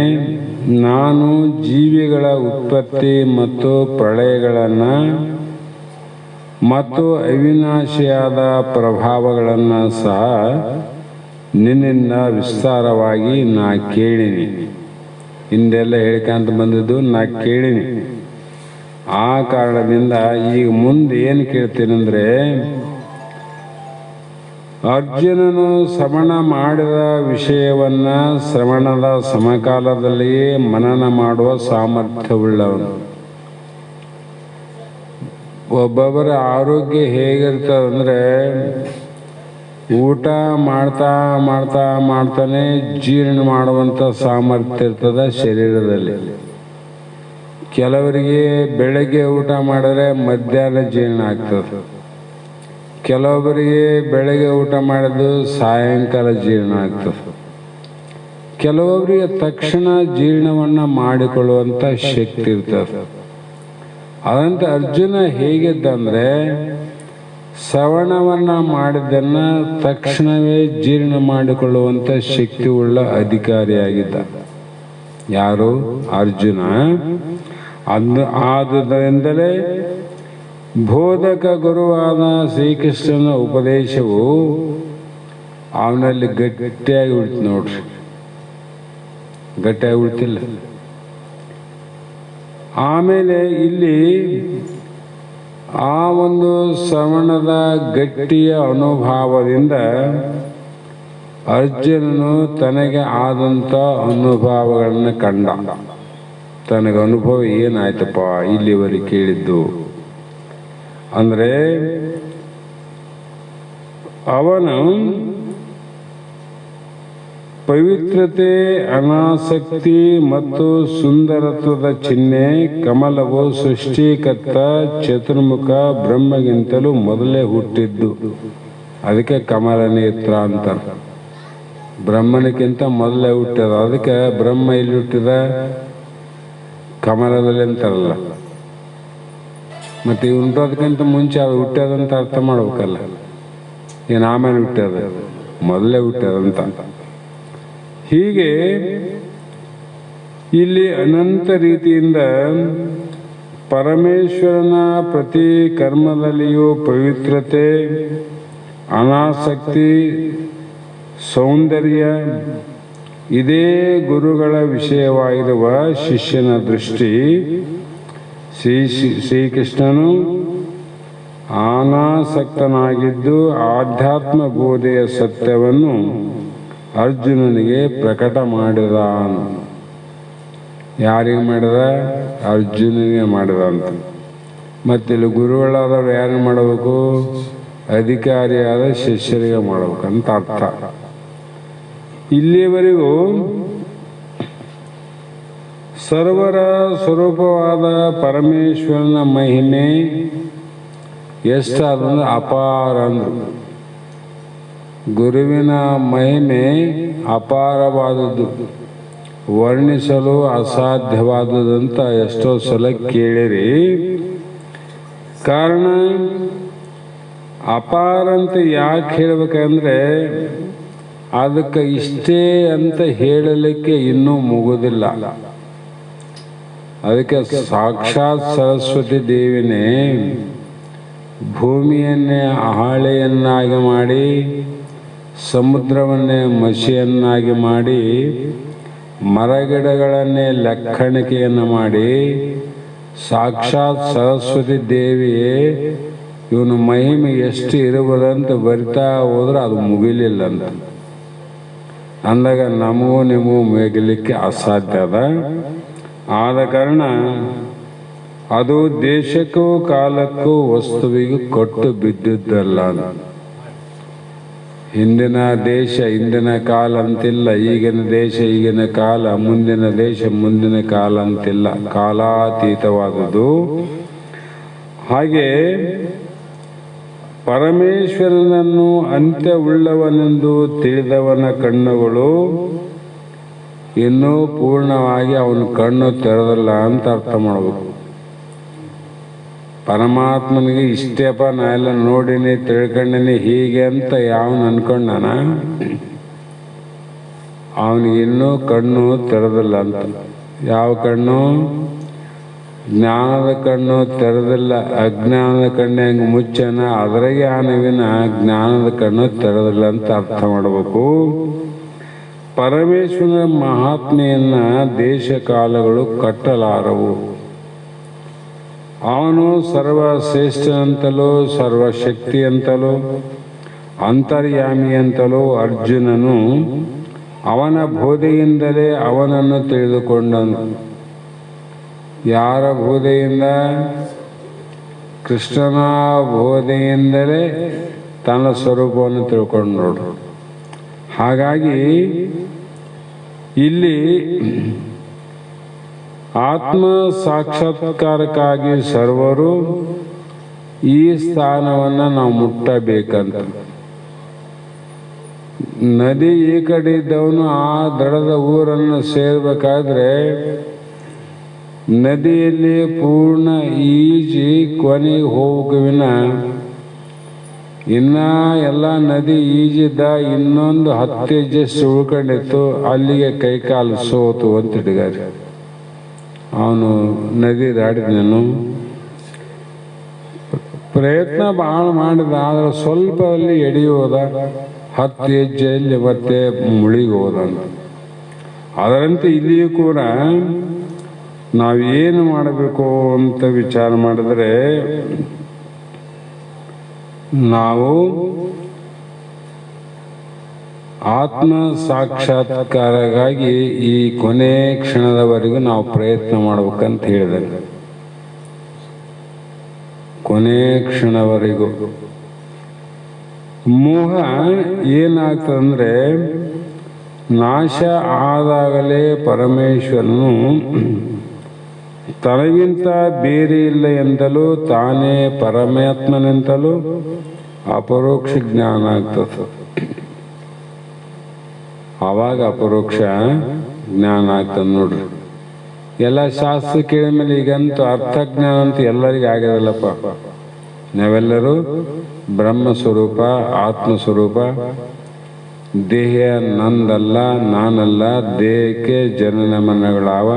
ನಾನು ಜೀವಿಗಳ ಉತ್ಪತ್ತಿ ಮತ್ತು ಪ್ರಳಯಗಳನ್ನು ಮತ್ತು ಅವಿನಾಶಿಯಾದ ಪ್ರಭಾವಗಳನ್ನು ಸಹ ನಿನ್ನಿಂದ ವಿಸ್ತಾರವಾಗಿ ನಾ ಕೇಳಿನಿ. ಹಿಂದೆಲ್ಲ ಹೇಳ್ಕೊಂತ ಬಂದಿದ್ದು ನಾ ಕೇಳಿನಿ. ಆ ಕಾರಣದಿಂದ ಈಗ ಮುಂದೆ ಏನು ಕೇಳ್ತೀನಿ ಅಂದರೆ, ಅರ್ಜುನನು ಶ್ರವಣ ಮಾಡಿದ ವಿಷಯವನ್ನು ಶ್ರವಣದ ಸಮಕಾಲದಲ್ಲಿಯೇ ಮನನ ಮಾಡುವ ಸಾಮರ್ಥ್ಯವುಳ್ಳವನು. ಒಬ್ಬೊಬ್ಬರ ಆರೋಗ್ಯ ಹೇಗಿರ್ತದಂದರೆ, ಊಟ ಮಾಡ್ತಾ ಮಾಡ್ತಾ ಮಾಡ್ತಾನೆ ಜೀರ್ಣ ಮಾಡುವಂಥ ಸಾಮರ್ಥ್ಯ ಇರ್ತದೆ ಶರೀರದಲ್ಲಿ. ಕೆಲವರಿಗೆ ಬೆಳಗ್ಗೆ ಊಟ ಮಾಡಿದ್ರೆ ಮಧ್ಯಾಹ್ನ ಜೀರ್ಣ ಆಗ್ತದೆ, ಕೆಲವೊಬ್ಬರಿಗೆ ಬೆಳಗ್ಗೆ ಊಟ ಮಾಡಿದ್ದು ಸಾಯಂಕಾಲ ಜೀರ್ಣ ಆಗ್ತದೆ, ಕೆಲವೊಬ್ಬರಿಗೆ ತಕ್ಷಣ ಜೀರ್ಣವನ್ನು ಮಾಡಿಕೊಳ್ಳುವಂಥ ಶಕ್ತಿ ಇರ್ತದೆ. ಅದಂತೆ ಅರ್ಜುನ ಹೇಗಿದ್ದಂದರೆ, ಶ್ರವಣವನ್ನು ಮಾಡಿದ್ದನ್ನು ತಕ್ಷಣವೇ ಜೀರ್ಣ ಮಾಡಿಕೊಳ್ಳುವಂಥ ಶಕ್ತಿ ಉಳ್ಳ ಅಧಿಕಾರಿಯಾಗಿದ್ದ. ಯಾರು? ಅರ್ಜುನ. ಆದುದರಿಂದಲೇ ಬೋಧಕ ಗುರುವಾದ ಶ್ರೀಕೃಷ್ಣನ ಉಪದೇಶವು ಅವನಲ್ಲಿ ಗಟ್ಟಿಯಾಗಿ ಉಳಿತು. ನೋಡ್ರಿ, ಗಟ್ಟಿಯಾಗಿ ಉಳಿತಿಲ್ಲ. ಆಮೇಲೆ ಇಲ್ಲಿ ಆ ಒಂದು ಶ್ರವಣದ ಗಟ್ಟಿಯ ಅನುಭವದಿಂದ ಅರ್ಜುನನು ತನಗೆ ಆದಂಥ ಅನುಭವಗಳನ್ನು ಕಂಡ. ತನಗೆ ಅನುಭವ ಏನಾಯ್ತಪ್ಪ ಇಲ್ಲಿವರೆಗೆ ಕೇಳಿದ್ದು. ಅಂದರೆ ಅವನು ಪವಿತ್ರತೆ, ಅನಾಸಕ್ತಿ ಮತ್ತು ಸುಂದರತ್ವದ ಚಿಹ್ನೆ. ಕಮಲವು ಸೃಷ್ಟಿಕರ್ತ ಚತುರ್ಮುಖ ಬ್ರಹ್ಮಗಿಂತಲೂ ಮೊದಲೇ ಹುಟ್ಟಿದ್ದು. ಅದಕ್ಕೆ ಕಮಲ ನೇತ್ರ ಅಂತ. ಬ್ರಹ್ಮನಿಗಿಂತ ಮೊದಲೇ ಹುಟ್ಟಿದ. ಅದಕ್ಕೆ ಬ್ರಹ್ಮ ಇಲ್ಲಿ ಹುಟ್ಟಿದ ಕಮಲದಲ್ಲಿ ಅಂತಾರಲ್ಲ. ಮತ್ತು ಹುಟ್ಟೋದಕ್ಕಿಂತ ಮುಂಚೆ ಅದು ಹುಟ್ಟ್ಯದಂತ ಅರ್ಥ ಮಾಡ್ಬೇಕಲ್ಲ. ಏನು ಆಮೇಲೆ ಹುಟ್ಟ್ಯದ, ಮೊದಲೇ ಹುಟ್ಟ್ಯದಂತ. ಹೀಗೆ ಇಲ್ಲಿ ಅನಂತ ರೀತಿಯಿಂದ ಪರಮೇಶ್ವರನ ಪ್ರತಿ ಕರ್ಮದಲ್ಲಿಯೂ ಪವಿತ್ರತೆ, ಅನಾಸಕ್ತಿ, ಸೌಂದರ್ಯ ಇದೇ ಗುರುಗಳ ವಿಷಯವಾಗಿರುವ ಶಿಷ್ಯನ ದೃಷ್ಟಿ. ಶ್ರೀಕೃಷ್ಣನು ಅನಾಸಕ್ತನಾಗಿದ್ದು ಆಧ್ಯಾತ್ಮ ಬೋಧೆಯ ಸತ್ಯವನ್ನು ಅರ್ಜುನನಿಗೆ ಪ್ರಕಟ ಮಾಡಿದ. ಯಾರಿಗೆ ಮಾಡಿದ? ಅರ್ಜುನನಿಗೆ ಮಾಡಿದ ಅಂತ. ಮತ್ತಿಲ್ಲಿ ಗುರುಗಳಾದವರು ಯಾರಿಗೆ ಮಾಡಬೇಕು? ಅಧಿಕಾರಿಯಾದ ಶಿಷ್ಯರಿಗೆ ಮಾಡಬೇಕಂತ ಅರ್ಥ. ಇಲ್ಲಿಯವರೆಗೂ ಸರ್ವರ ಸ್ವರೂಪವಾದ ಪರಮೇಶ್ವರನ ಮಹಿಮೆ ಎಷ್ಟಾದಂದ್ರೆ ಅಪಾರ ಅಂದರು. ಗುರುವಿನ ಮಹಿಮೆ ಅಪಾರವಾದದ್ದು, ವರ್ಣಿಸಲು ಅಸಾಧ್ಯವಾದದಂತ ಎಷ್ಟೋ ಸಲ ಕೇಳಿರಿ. ಕಾರಣ ಅಪಾರ ಅಂತ ಯಾಕೆ ಹೇಳ್ಬೇಕಂದ್ರೆ ಅದಕ್ಕೆ ಇಷ್ಟೇ ಅಂತ ಹೇಳಲಿಕ್ಕೆ ಇನ್ನೂ ಮುಗುದಿಲ್ಲ. ಅದಕ್ಕೆ ಸಾಕ್ಷಾತ್ ಸರಸ್ವತಿ ದೇವಿನೇ ಭೂಮಿಯನ್ನೇ ಹಾಳೆಯನ್ನಾಗಿ ಮಾಡಿ, ಸಮುದ್ರವನ್ನೇ ಮಸಿಯನ್ನಾಗಿ ಮಾಡಿ, ಮರಗಿಡಗಳನ್ನೇ ಲಕ್ಕಣಿಕೆಯನ್ನು ಮಾಡಿ, ಸಾಕ್ಷಾತ್ ಸರಸ್ವತಿ ದೇವಿಯೇ ಇವನು ಮಹಿಮೆ ಎಷ್ಟು ಇರುವುದಂತ ಬರಿತಾ ಹೋದ್ರೆ ಅದು ಮುಗಿಲಿಲ್ಲ ಅಂತ ಅಂದಾಗ ನಮಗೂ ನಿಮಗೂ ಮುಗಿಲಿಕ್ಕೆ ಅಸಾಧ್ಯ ಅದ. ಆದ ಕಾರಣ ಅದು ದೇಶಕ್ಕೂ ಕಾಲಕ್ಕೂ ವಸ್ತುವಿಗೂ ಕೊಟ್ಟು ಬಿದ್ದಿದ್ದಲ್ಲ. ಹಿಂದಿನ ದೇಶ ಹಿಂದಿನ ಕಾಲ ಅಂತಿಲ್ಲ, ಈಗಿನ ದೇಶ ಈಗಿನ ಕಾಲ, ಮುಂದಿನ ದೇಶ ಮುಂದಿನ ಕಾಲ ಅಂತಿಲ್ಲ, ಕಾಲಾತೀತವಾದುದು. ಹಾಗೆ ಪರಮೇಶ್ವರನನ್ನು ಅಂತ್ಯವುಳ್ಳವನೆಂದು ತಿಳಿದವನ ಕಣ್ಣುಗಳು ಇನ್ನೂ ಪೂರ್ಣವಾಗಿ ಅವನ ಕಣ್ಣು ತೆರೆದಲ್ಲ ಅಂತ ಅರ್ಥ ಮಾಡಬೇಕು. ಪರಮಾತ್ಮನಿಗೆ ಇಷ್ಟೇಪ ನಾ ಎಲ್ಲ ನೋಡಿನಿ ತಿಳ್ಕೊಂಡಿನಿ ಹೀಗೆ ಅಂತ ಯಾವನು ಅನ್ಕೊಂಡಾನ, ಅವನಿಗಿನ್ನೂ ಕಣ್ಣು ತೆರೆದಿಲ್ಲ ಅಂತ. ಯಾವ ಕಣ್ಣು? ಜ್ಞಾನದ ಕಣ್ಣು ತೆರೆದಿಲ್ಲ. ಅಜ್ಞಾನದ ಕಣ್ಣು ಹೆಂಗೆ ಮುಚ್ಚನ ಅದ್ರಾಗೆ ಆನವಿನ ಜ್ಞಾನದ ಕಣ್ಣು ತೆರೆದಿಲ್ಲ ಅಂತ ಅರ್ಥ ಮಾಡಬೇಕು. ಪರಮೇಶ್ವರನ ಮಹಾತ್ಮೆಯನ್ನ ದೇಶ ಕಾಲಗಳು ಕಟ್ಟಲಾರವು. ಅವನು ಸರ್ವಶ್ರೇಷ್ಠನಂತಲೂ ಸರ್ವಶಕ್ತಿಯಂತಲೂ ಅಂತರ್ಯಾಮಿಯಂತಲೂ ಅರ್ಜುನನು ಅವನ ಬೋಧೆಯಿಂದಲೇ ಅವನನ್ನು ತಿಳಿದುಕೊಂಡನು. ಯಾರ ಬೋಧೆಯಿಂದ? ಕೃಷ್ಣನ ಬೋಧೆಯಿಂದಲೇ ತನ್ನ ಸ್ವರೂಪವನ್ನು ತಿಳ್ಕೊಂಡು ನೋಡು. ಹಾಗಾಗಿ ಇಲ್ಲಿ ಆತ್ಮ ಸಾಕ್ಷಾತ್ಕಾರಕ್ಕಾಗಿ ಸರ್ವರು ಈ ಸ್ಥಾನವನ್ನು ನಾವು ಮುಟ್ಟಬೇಕಂತ. ನದಿ ಈ ಕಡೆ ಇದ್ದವನು ಆ ದಡದ ಊರನ್ನು ಸೇರ್ಬೇಕಾದ್ರೆ ನದಿಯಲ್ಲಿ ಪೂರ್ಣ ಈಜಿ ಕೊನೆಗೆ ಹೋಗುವಿನ ಇನ್ನ ಎಲ್ಲ ನದಿ ಈಜಿದ್ದ ಇನ್ನೊಂದು 10 ಹೆಜ್ಜೆಷ್ಟು ಉಳ್ಕೊಂಡಿತ್ತು, ಅಲ್ಲಿಗೆ ಕೈಕಾಲು ಸೋತು ಅಂತ ಹಿಡಿಗಾರಿ. ಅವನು ನದಿ ದಾಟಿದನು. ಪ್ರಯತ್ನ ಭಾಳ ಮಾಡಿದ, ಆದ್ರೆ ಸ್ವಲ್ಪ ಅಲ್ಲಿ ಎಡೆಯೋದ, 10 ಹೆಜ್ಜೆಯಲ್ಲಿ ಮತ್ತೆ ಮುಳಿಗೆ ಹೋದಂತ. ಅದರಂತೆ ಇಲ್ಲಿಯೂ ಕೂಡ ನಾವೇನು ಮಾಡಬೇಕು ಅಂತ ವಿಚಾರ ಮಾಡಿದ್ರೆ, ನಾವು ಆತ್ಮ ಸಾಕ್ಷಾತ್ಕಾರಕ್ಕಾಗಿ ಈ ಕೊನೆ ಕ್ಷಣದವರೆಗೂ ನಾವು ಪ್ರಯತ್ನ ಮಾಡ್ಬೇಕಂತ ಹೇಳಿದೆ. ಕೊನೆ ಕ್ಷಣವರೆಗೂ. ಮೋಹ ಏನಾಗ್ತದಂದ್ರೆ ನಾಶ ಆದಾಗಲೇ ಪರಮೇಶ್ವರನು ತನಗಿಂತ ಬೇರೆ ಇಲ್ಲ ಎಂದಲೂ ತಾನೇ ಪರಮಾತ್ಮನೆಂತಲೂ ಅಪರೋಕ್ಷ ಜ್ಞಾನ ಆಗ್ತದೆ. ಆವಾಗ ಅಪರೋಕ್ಷ ಜ್ಞಾನ ಆಗ್ತದೆ ನೋಡ್ರಿ. ಎಲ್ಲ ಶಾಸ್ತ್ರ ಕೇಳಿದ ಮೇಲೆ ಈಗಂತೂ ಅರ್ಥಜ್ಞಾನ ಅಂತ ಎಲ್ಲರಿಗೂ ಆಗ್ಯದಲ್ಲಪ್ಪ. ನಾವೆಲ್ಲರೂ ಬ್ರಹ್ಮ ಸ್ವರೂಪ, ಆತ್ಮ ಸ್ವರೂಪ, ದೇಹ ನಂದಲ್ಲ, ನಾನಲ್ಲ, ದೇಹಕ್ಕೆ ಜನನ ಮರಣಗಳಾವ,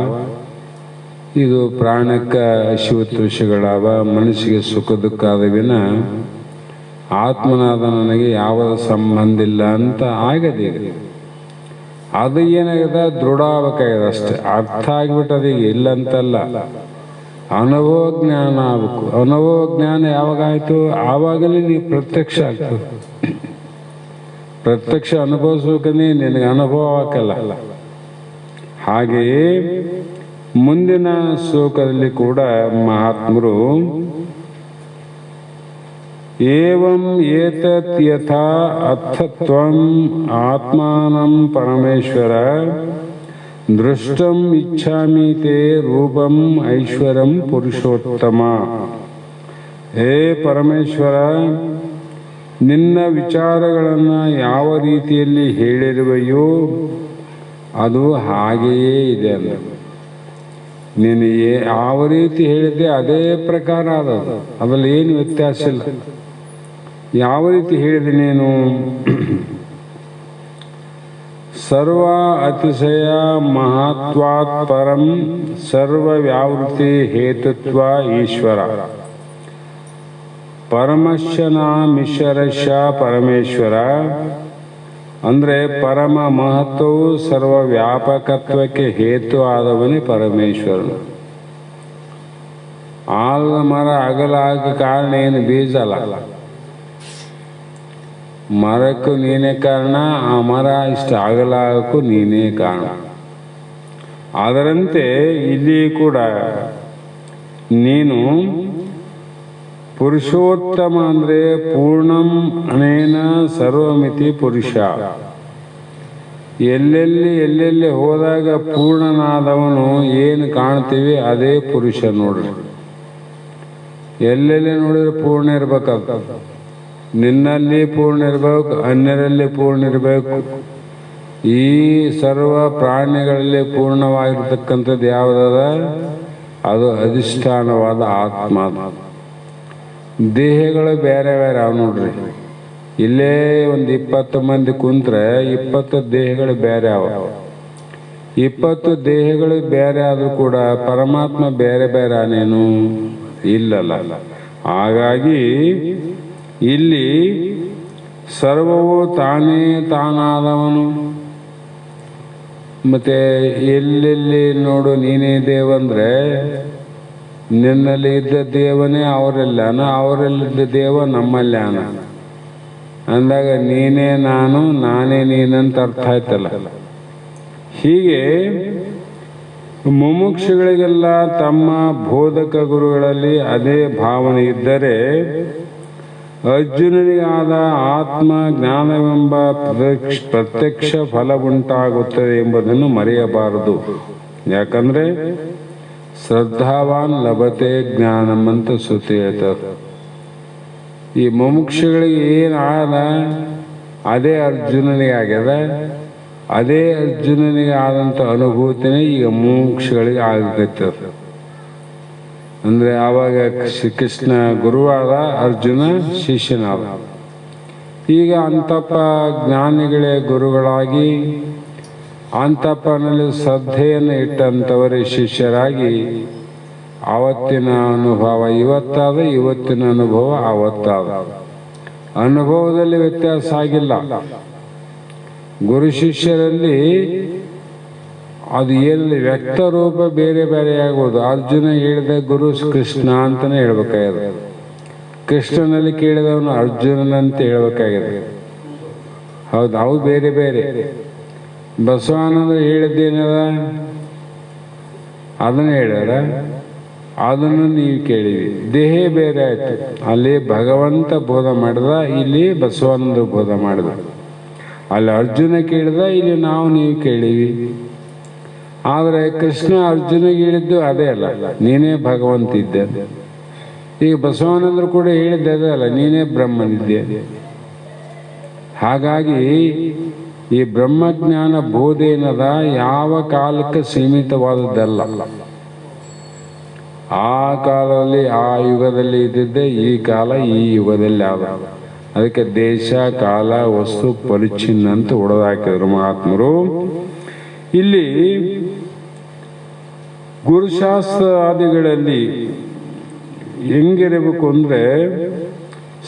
ಇದು ಪ್ರಾಣಕ್ಕೆ ಶಿವತೃಷಗಳಾವ, ಮನಸ್ಸಿಗೆ ಸುಖ ದುಃಖ ಆದವಿನ ಆತ್ಮನಾದ ನನಗೆ ಯಾವ ಸಂಬಂಧ ಇಲ್ಲ ಅಂತ ಆಗದೆ. ಅದು ಏನಾಗಿದೆ, ದೃಢ ಆಗ್ಬೇಕಾಗಿದೆ ಅಷ್ಟೆ. ಅರ್ಥ ಆಗಿಬಿಟ್ಟದ, ಈಗ ಇಲ್ಲ ಅಂತಲ್ಲ, ಅನುಭವ ಜ್ಞಾನ ಆಗ್ಬೇಕು. ಅನುಭವ ಜ್ಞಾನ ಯಾವಾಗ ಆಯ್ತು, ಆವಾಗಲೇ ನೀವು ಪ್ರತ್ಯಕ್ಷ ಆಗ್ತದೆ. ಪ್ರತ್ಯಕ್ಷ ಅನುಭವಿಸ್ಬೇಕಂದ್ರೆ ನಿನಗೆ ಅನುಭವ ಆಗಲ್ಲ. ಹಾಗೆಯೇ ಮುಂದಿನ ಶ್ಲೋಕದಲ್ಲಿ ಕೂಡ ಮಹಾತ್ಮರು ಏವಂ ಏತತ್ ಯಥಾ ಅಥತ್ವಂ ಆತ್ಮಾನಂ ಪರಮೇಶ್ವರ ದೃಷ್ಟಂ ಇಚ್ಛಾಮಿ ತೇ ರೂಪಂ ಐಶ್ವರ್ಯಂ ಪುರುಷೋತ್ತಮ. ಹೇ ಪರಮೇಶ್ವರ, ನಿನ್ನ ವಿಚಾರಗಳನ್ನು ಯಾವ ರೀತಿಯಲ್ಲಿ ಹೇಳಿರುವೆಯೋ ಅದು ಹಾಗೆಯೇ ಇದೆ ಅಂದ. ನೀನು ಯಾವ ರೀತಿ ಹೇಳಿದ್ದೆ ಅದೇ ಪ್ರಕಾರ ಅದದು, ಅದ್ರಲ್ಲಿ ಏನು ವ್ಯತ್ಯಾಸ ಇಲ್ಲ. ಯಾವ ರೀತಿ ಹೇಳಿದೆ ನೀನು? ಸರ್ವ ಅತಿಶಯ ಮಹತ್ವಾತ್ ಪರಂ ಸರ್ವ ವ್ಯಾವೃತಿ ಹೇತುತ್ವ ಈಶ್ವರ ಪರಮಶ್ಯನ ಮಿಶ್ರಶ ಪರಮೇಶ್ವರ. ಅಂದ್ರೆ ಪರಮ ಮಹತ್ವವು ಸರ್ವ ವ್ಯಾಪಕತ್ವಕ್ಕೆ ಹೇತು ಆದವನೇ ಪರಮೇಶ್ವರನು. ಆಲದ ಮರ ಅಗಲ ಆಗ ಕಾರಣ ಏನು, ಬೀಜ ಅಲ್ಲ, ಮರಕ್ಕೂ ನೀನೇ ಕಾರಣ, ಆ ಮರ ಇಷ್ಟು ಅಗಲ ಆಗಕ್ಕೂ ನೀನೇ ಕಾರಣ. ಅದರಂತೆ ಇಲ್ಲಿ ಕೂಡ ನೀನು ಪುರುಷೋತ್ತಮ ಅಂದ್ರೆ ಪೂರ್ಣಂ ಅನೇನ ಸರ್ವಮಿತಿ ಪುರುಷ. ಎಲ್ಲೆಲ್ಲಿ ಹೋದಾಗ ಪೂರ್ಣನಾದವನು ಏನು ಕಾಣ್ತೀವಿ ಅದೇ ಪುರುಷ ನೋಡ್ರಿ. ಎಲ್ಲೆಲ್ಲಿ ನೋಡಿದ್ರೆ ಪೂರ್ಣ ಇರ್ಬೇಕಂತ. ನಿನ್ನಲ್ಲಿ ಪೂರ್ಣ ಇರ್ಬೇಕು, ಅನ್ಯರಲ್ಲಿ ಪೂರ್ಣ ಇರಬೇಕು. ಈ ಸರ್ವ ಪ್ರಾಣಿಗಳಲ್ಲಿ ಪೂರ್ಣವಾಗಿರ್ತಕ್ಕಂಥದ್ದು ಯಾವುದದ, ಅದು ಅಧಿಷ್ಠಾನವಾದ ಆತ್ಮ. ದೇಹಗಳು ಬೇರೆ ಬೇರೆ ಅವ ನೋಡ್ರಿ. ಇಲ್ಲೇ ಒಂದು 20 ಮಂದಿ ಕುಂತ್ರೆ 20 ದೇಹಗಳು ಬೇರೆ ಅವ. 20 ದೇಹಗಳು ಬೇರೆ ಆದ್ರೂ ಕೂಡ ಪರಮಾತ್ಮ ಬೇರೆ ಬೇರೆ ಅನೇನು ಇಲ್ಲಲ್ಲ. ಹಾಗಾಗಿ ಇಲ್ಲಿ ಸರ್ವವು ತಾನೇ ತಾನಾದವನು. ಮತ್ತೆ ಎಲ್ಲೆಲ್ಲಿ ನೋಡು ನೀನೇ ದೇವಂದ್ರೆ ನಿನ್ನಲ್ಲಿ ಇದ್ದ ದೇವನೇ ಅವರೆಲ್ಲಾನ, ಅವರಲ್ಲಿದ್ದ ದೇವ ನಮ್ಮಲ್ಲಾನ ಅಂದಾಗ ನೀನೇ ನಾನು, ನಾನೇ ನೀನಂತ ಅರ್ಥ ಆಯ್ತಲ್ಲ. ಹೀಗೆ ಮುಮುಕ್ಷುಗಳಿಗೆಲ್ಲ ತಮ್ಮ ಬೋಧಕ ಗುರುಗಳಲ್ಲಿ ಅದೇ ಭಾವನೆ ಇದ್ದರೆ ಅರ್ಜುನನಿಗಾದ ಆತ್ಮ ಜ್ಞಾನವೆಂಬ ಪ್ರತ್ಯಕ್ಷ ಫಲ ಉಂಟಾಗುತ್ತದೆ ಎಂಬುದನ್ನು ಮರೆಯಬಾರದು. ಯಾಕಂದ್ರೆ ಶ್ರದ್ಧಾವಾನ್ ಲಭತೆ ಜ್ಞಾನಂ ಅಂತ ಶ್ರುತಿ ಹೇಳ್ತದೆ. ಈ ಮುಮುಕ್ಷುಗಳಿಗೆ ಏನಾದ ಅದೇ ಅರ್ಜುನನಿಗೆ ಆಗ್ಯದ. ಅದೇ ಅರ್ಜುನನಿಗೆ ಆದಂಥ ಅನುಭೂತಿನೇ ಈಗ ಮುಮುಕ್ಷುಗಳಿಗೆ ಆಗತೈತದ. ಅಂದ್ರೆ ಆವಾಗ ಶ್ರೀಕೃಷ್ಣ ಗುರುವಾದ, ಅರ್ಜುನ ಶಿಷ್ಯನಾದ. ಈಗ ಅಂತಪ್ಪ ಜ್ಞಾನಿಗಳೇ ಗುರುಗಳಾಗಿ ಅಂತಪ್ಪನಲ್ಲಿ ಶ್ರದ್ಧೆಯನ್ನು ಇಟ್ಟಂಥವರೇ ಶಿಷ್ಯರಾಗಿ ಆವತ್ತಿನ ಅನುಭವ ಇವತ್ತಾದ, ಇವತ್ತಿನ ಅನುಭವ ಆವತ್ತಾದ. ಅನುಭವದಲ್ಲಿ ವ್ಯತ್ಯಾಸ ಆಗಿಲ್ಲ. ಗುರು ಶಿಷ್ಯರಲ್ಲಿ ಅದು ಏನಲ್ಲಿ ವ್ಯಕ್ತ ರೂಪ ಬೇರೆ ಬೇರೆ ಆಗ್ಬೋದು. ಅರ್ಜುನ ಹೇಳಿದ ಗುರು ಕೃಷ್ಣ ಅಂತಾನೆ ಹೇಳ್ಬೇಕಾಗಿದೆ. ಕೃಷ್ಣನಲ್ಲಿ ಕೇಳಿದವನು ಅರ್ಜುನನಂತ ಹೇಳ್ಬೇಕಾಗಿದೆ. ಹೌದು, ಅವು ಬೇರೆ ಬೇರೆ. ಬಸವಾನಂದ ಹೇಳಿದ್ದೇನದ ಅದನ್ನ ಹೇಳ್ಯಾರ. ಅದನ್ನು ನೀವು ಕೇಳಿವಿ. ದೇಹ ಬೇರೆ ಆಯಿತು. ಅಲ್ಲಿ ಭಗವಂತ ಬೋಧ ಮಾಡಿದ, ಇಲ್ಲಿ ಬಸವಾನಂದ ಬೋಧ ಮಾಡಿದ. ಅಲ್ಲಿ ಅರ್ಜುನ ಕೇಳಿದ, ಇಲ್ಲಿ ನೀವು ಕೇಳಿವಿ. ಆದರೆ ಕೃಷ್ಣ ಅರ್ಜುನಿಗೆ ಹೇಳಿದ್ದು ಅದೇ ಅಲ್ಲ, ನೀನೇ ಭಗವಂತ ಇದ್ದೆ. ಈಗ ಬಸವಾನಂದರು ಕೂಡ ಹೇಳಿದ್ದೆ ಅದೇ ಅಲ್ಲ, ನೀನೇ ಬ್ರಹ್ಮನಿದ್ದೆ. ಹಾಗಾಗಿ ಈ ಬ್ರಹ್ಮಜ್ಞಾನ ಬೋಧೆ ಏನದ ಯಾವ ಕಾಲಕ್ಕೆ ಸೀಮಿತವಾದದ್ದಲ್ಲ. ಆ ಕಾಲದಲ್ಲಿ ಆ ಯುಗದಲ್ಲಿ ಇದ್ದಿದ್ದೆ ಈ ಕಾಲ ಈ ಯುಗದಲ್ಲಿ ಆದ. ಅದಕ್ಕೆ ದೇಶ ಕಾಲ ವಸ್ತು ಪರಿಚ್ಛಿನ್ನ ಅಂತ ಹೊಡೆದಾಕಿದ್ರು ಮಹಾತ್ಮರು. ಇಲ್ಲಿ ಗುರುಶಾಸ್ತ್ರ ಆದಿಗಳಲ್ಲಿ ಹೆಂಗಿರಬೇಕು ಅಂದರೆ,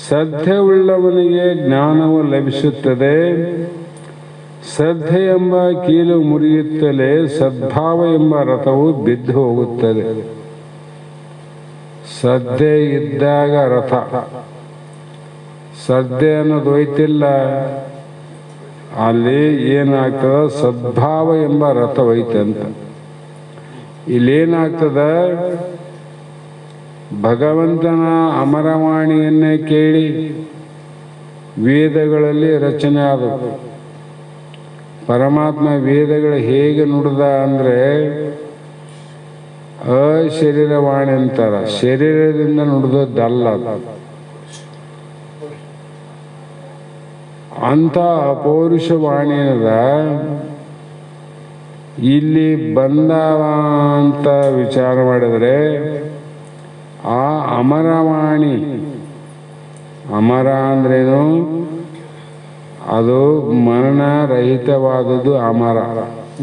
ಶ್ರದ್ಧೆಯುಳ್ಳವನಿಗೆ ಜ್ಞಾನವು ಲಭಿಸುತ್ತದೆ. ಶ್ರದ್ಧೆ ಎಂಬ ಕೀಲು ಮುರಿಯುತ್ತಲೇ ಸದ್ಭಾವ ಎಂಬ ರಥವು ಬಿದ್ದು ಹೋಗುತ್ತದೆ. ಶ್ರದ್ಧೆ ಇದ್ದಾಗ ರಥ, ಶ್ರದ್ಧೆ ಅನ್ನೋದು ಹೋಯ್ತಿಲ್ಲ, ಅಲ್ಲಿ ಏನಾಗ್ತದ, ಸದ್ಭಾವ ಎಂಬ ರಥ ಹೋಯ್ತಂತ. ಇಲ್ಲೇನಾಗ್ತದ, ಭಗವಂತನ ಅಮರವಾಣಿಯನ್ನೇ ಕೇಳಿ ವೇದಗಳಲ್ಲಿ ರಚನೆ ಆದವು. ಪರಮಾತ್ಮ ವೇದಗಳು ಹೇಗೆ ನುಡಿದ ಅಂದರೆ ಅಶರೀರವಾಣಿ ಅಂತಾರ, ಶರೀರದಿಂದ ನುಡಿದದ್ದಲ್ಲ. ಅಂಥ ಅಪೌರುಷವಾಣಿಯದ ಇಲ್ಲಿ ಬಂದವ ಅಂತ ವಿಚಾರ ಮಾಡಿದರೆ, ಆ ಅಮರವಾಣಿ, ಅಮರ ಅಂದ್ರೇನು, ಅದು ಮರಣರಹಿತವಾದದ್ದು ಅಮರ,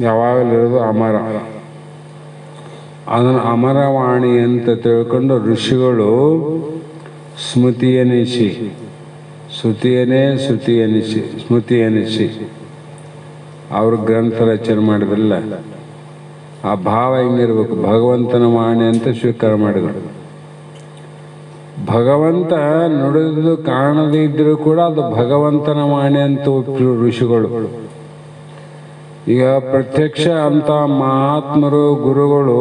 ಯಾವಾಗಲಿರೋದು ಅಮರ. ಅದನ್ನು ಅಮರವಾಣಿ ಅಂತ ತಿಳ್ಕೊಂಡು ಋಷಿಗಳು ಸ್ಮೃತಿ ಎನಿಸಿ, ಶ್ರುತಿಯನ್ನೇ ಶ್ರುತಿ ಎನಿಸಿ, ಸ್ಮೃತಿ ಎನಿಸಿ ಅವರು ಗ್ರಂಥ ರಚನೆ ಮಾಡಿದ್ರಲ್ಲ. ಆ ಭಾವ ಹೆಂಗಿರ್ಬೇಕು, ಭಗವಂತನ ವಾಣಿ ಅಂತ ಸ್ವೀಕಾರ ಮಾಡಿದರು. ಭಗವಂತ ನುಡಿದು ಕಾಣದೇ ಇದ್ರೂ ಕೂಡ ಅದು ಭಗವಂತನ ವಾಣಿ ಅಂತ ಒಪ್ಪಿರು ಋಷಿಗಳು. ಈಗ ಪ್ರತ್ಯಕ್ಷ ಅಂತ ಮಹಾತ್ಮರು ಗುರುಗಳು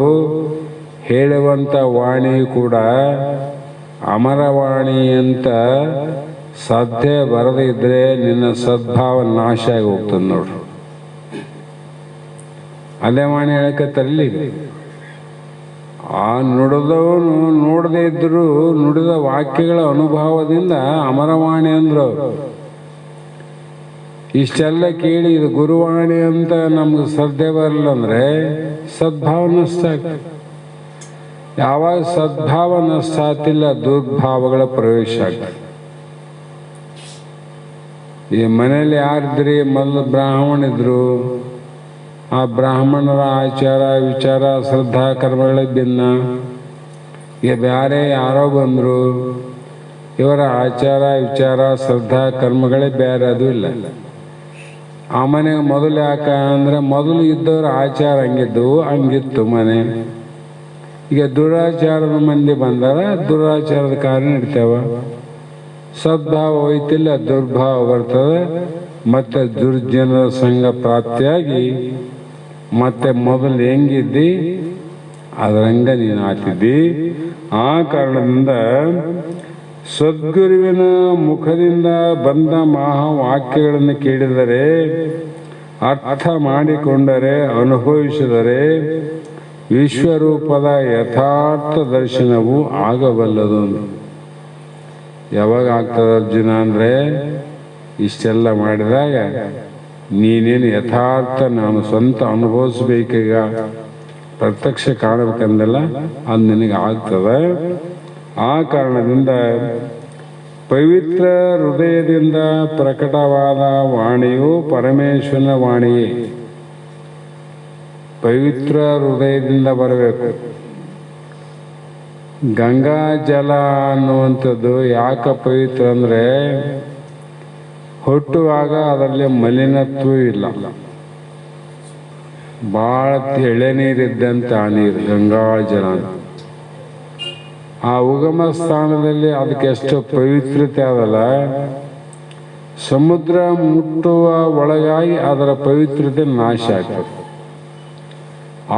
ಹೇಳುವಂಥ ವಾಣಿ ಕೂಡ ಅಮರವಾಣಿ ಅಂತ. ಸಾಧ್ಯ ಬರದೇ ಇದ್ರೆ ನಿನ್ನ ಸದ್ಭಾವ ನಾಶ ಆಗಿ ಹೋಗ್ತದೆ ನೋಡ್ರಿ. ಅದೇ ವಾಣಿ ಹೇಳಕತ್ತರಲ್ಲಿ, ಆ ನುಡಿದವನು ನೋಡದೇ ಇದ್ದರೂ ನುಡಿದ ವಾಕ್ಯಗಳ ಅನುಭವದಿಂದ ಅಮರವಾಣಿ ಅಂದ್ರು. ಇಷ್ಟೆಲ್ಲ ಕೇಳಿ ಇದು ಗುರುವಾಣಿ ಅಂತ ನಮ್ಗೆ ಶ್ರದ್ಧೆ ಬರಲ್ಲ ಅಂದರೆ ಸದ್ಭಾವ ನಷ್ಟ ಆಗ್ತದೆ. ಯಾವಾಗ ಸದ್ಭಾವ ನಷ್ಟ ಆಗ್ತಿಲ್ಲ, ದುರ್ಭಾವಗಳ ಪ್ರವೇಶ ಆಗ್ತದೆ. ಈ ಮನೇಲಿ ಯಾರಿದ್ರಿ, ಮೊದಲು ಬ್ರಾಹ್ಮಣಿದ್ರು, ಆ ಬ್ರಾಹ್ಮಣರ ಆಚಾರ ವಿಚಾರ ಶ್ರದ್ಧಾ ಕರ್ಮಗಳ ಭಿನ್ನ. ಈಗ ಬೇರೆ ಯಾರೋ ಬಂದರು, ಇವರ ಆಚಾರ ವಿಚಾರ ಶ್ರದ್ಧಾ ಕರ್ಮಗಳೇ ಬೇರೆ, ಅದು ಇಲ್ಲ. ಆ ಮನೆಗೆ ಮೊದಲು ಯಾಕೆ ಅಂದರೆ, ಮೊದಲು ಇದ್ದವ್ರ ಆಚಾರ ಹಂಗಿತ್ತು ಮನೆ. ಈಗ ದುರಾಚಾರದ ಮಂದಿ ಬಂದಾರ, ದುರಾಚಾರದ ಕಾರಣ ಇಡ್ತೇವ. ಸದ್ಭಾವ ಹೋಯ್ತಿಲ್ಲ, ದುರ್ಭಾವ ಬರ್ತದೆ. ಮತ್ತೆ ದುರ್ಜನರ ಸಂಘ ಪ್ರಾಪ್ತಿಯಾಗಿ ಮತ್ತೆ ಮೊದಲು ಹೆಂಗಿದ್ದಿ ಅದರಂಗ ನೀನು ಆತಿದ್ದಿ. ಆ ಕಾರಣದಿಂದ ಸದ್ಗುರುವಿನ ಮುಖದಿಂದ ಬಂದ ಮಹಾವಾಕ್ಯಗಳನ್ನು ಕೇಳಿದರೆ, ಅರ್ಥ ಮಾಡಿಕೊಂಡರೆ, ಅನುಭವಿಸಿದರೆ ವಿಶ್ವರೂಪದ ಯಥಾರ್ಥ ದರ್ಶನವು ಆಗಬಲ್ಲದು. ಯಾವಾಗ ಆಗ್ತದೆ ಅರ್ಜುನ ಅಂದರೆ, ಇಷ್ಟೆಲ್ಲ ಮಾಡಿದಾಗ ನೀನೇನು ಯಥಾರ್ಥ ನಾನು ಸ್ವಂತ ಅನುಭವಿಸ್ಬೇಕೀಗ, ಪ್ರತ್ಯಕ್ಷ ಕಾಣಬೇಕಂದಲ್ಲ, ಅದು ನಿನಗೆ ಆಗ್ತದೆ. ಆ ಕಾರಣದಿಂದ ಪವಿತ್ರ ಹೃದಯದಿಂದ ಪ್ರಕಟವಾದ ವಾಣಿಯು ಪರಮೇಶ್ವರನ ವಾಣಿಯೇ. ಪವಿತ್ರ ಹೃದಯದಿಂದ ಬರಬೇಕು. ಗಂಗಾ ಜಲ ಅನ್ನುವಂಥದ್ದು ಯಾಕೆ ಪವಿತ್ರ ಅಂದರೆ, ಹುಟ್ಟುವಾಗ ಅದರಲ್ಲಿ ಮಲಿನತ್ವ ಇಲ್ಲ, ಭಾಳ ಎಳೆನೀರಿದ್ದಂಥ ಆ ನೀರು ಗಂಗಾ ಜಲ. ಆ ಉಗಮ ಸ್ಥಾನದಲ್ಲಿ ಅದಕ್ಕೆ ಎಷ್ಟು ಪವಿತ್ರತೆ ಅದಲ್ಲ, ಸಮುದ್ರ ಮುಟ್ಟುವ ಒಳಗಾಗಿ ಅದರ ಪವಿತ್ರತೆ ನಾಶ ಆಗ್ತದೆ.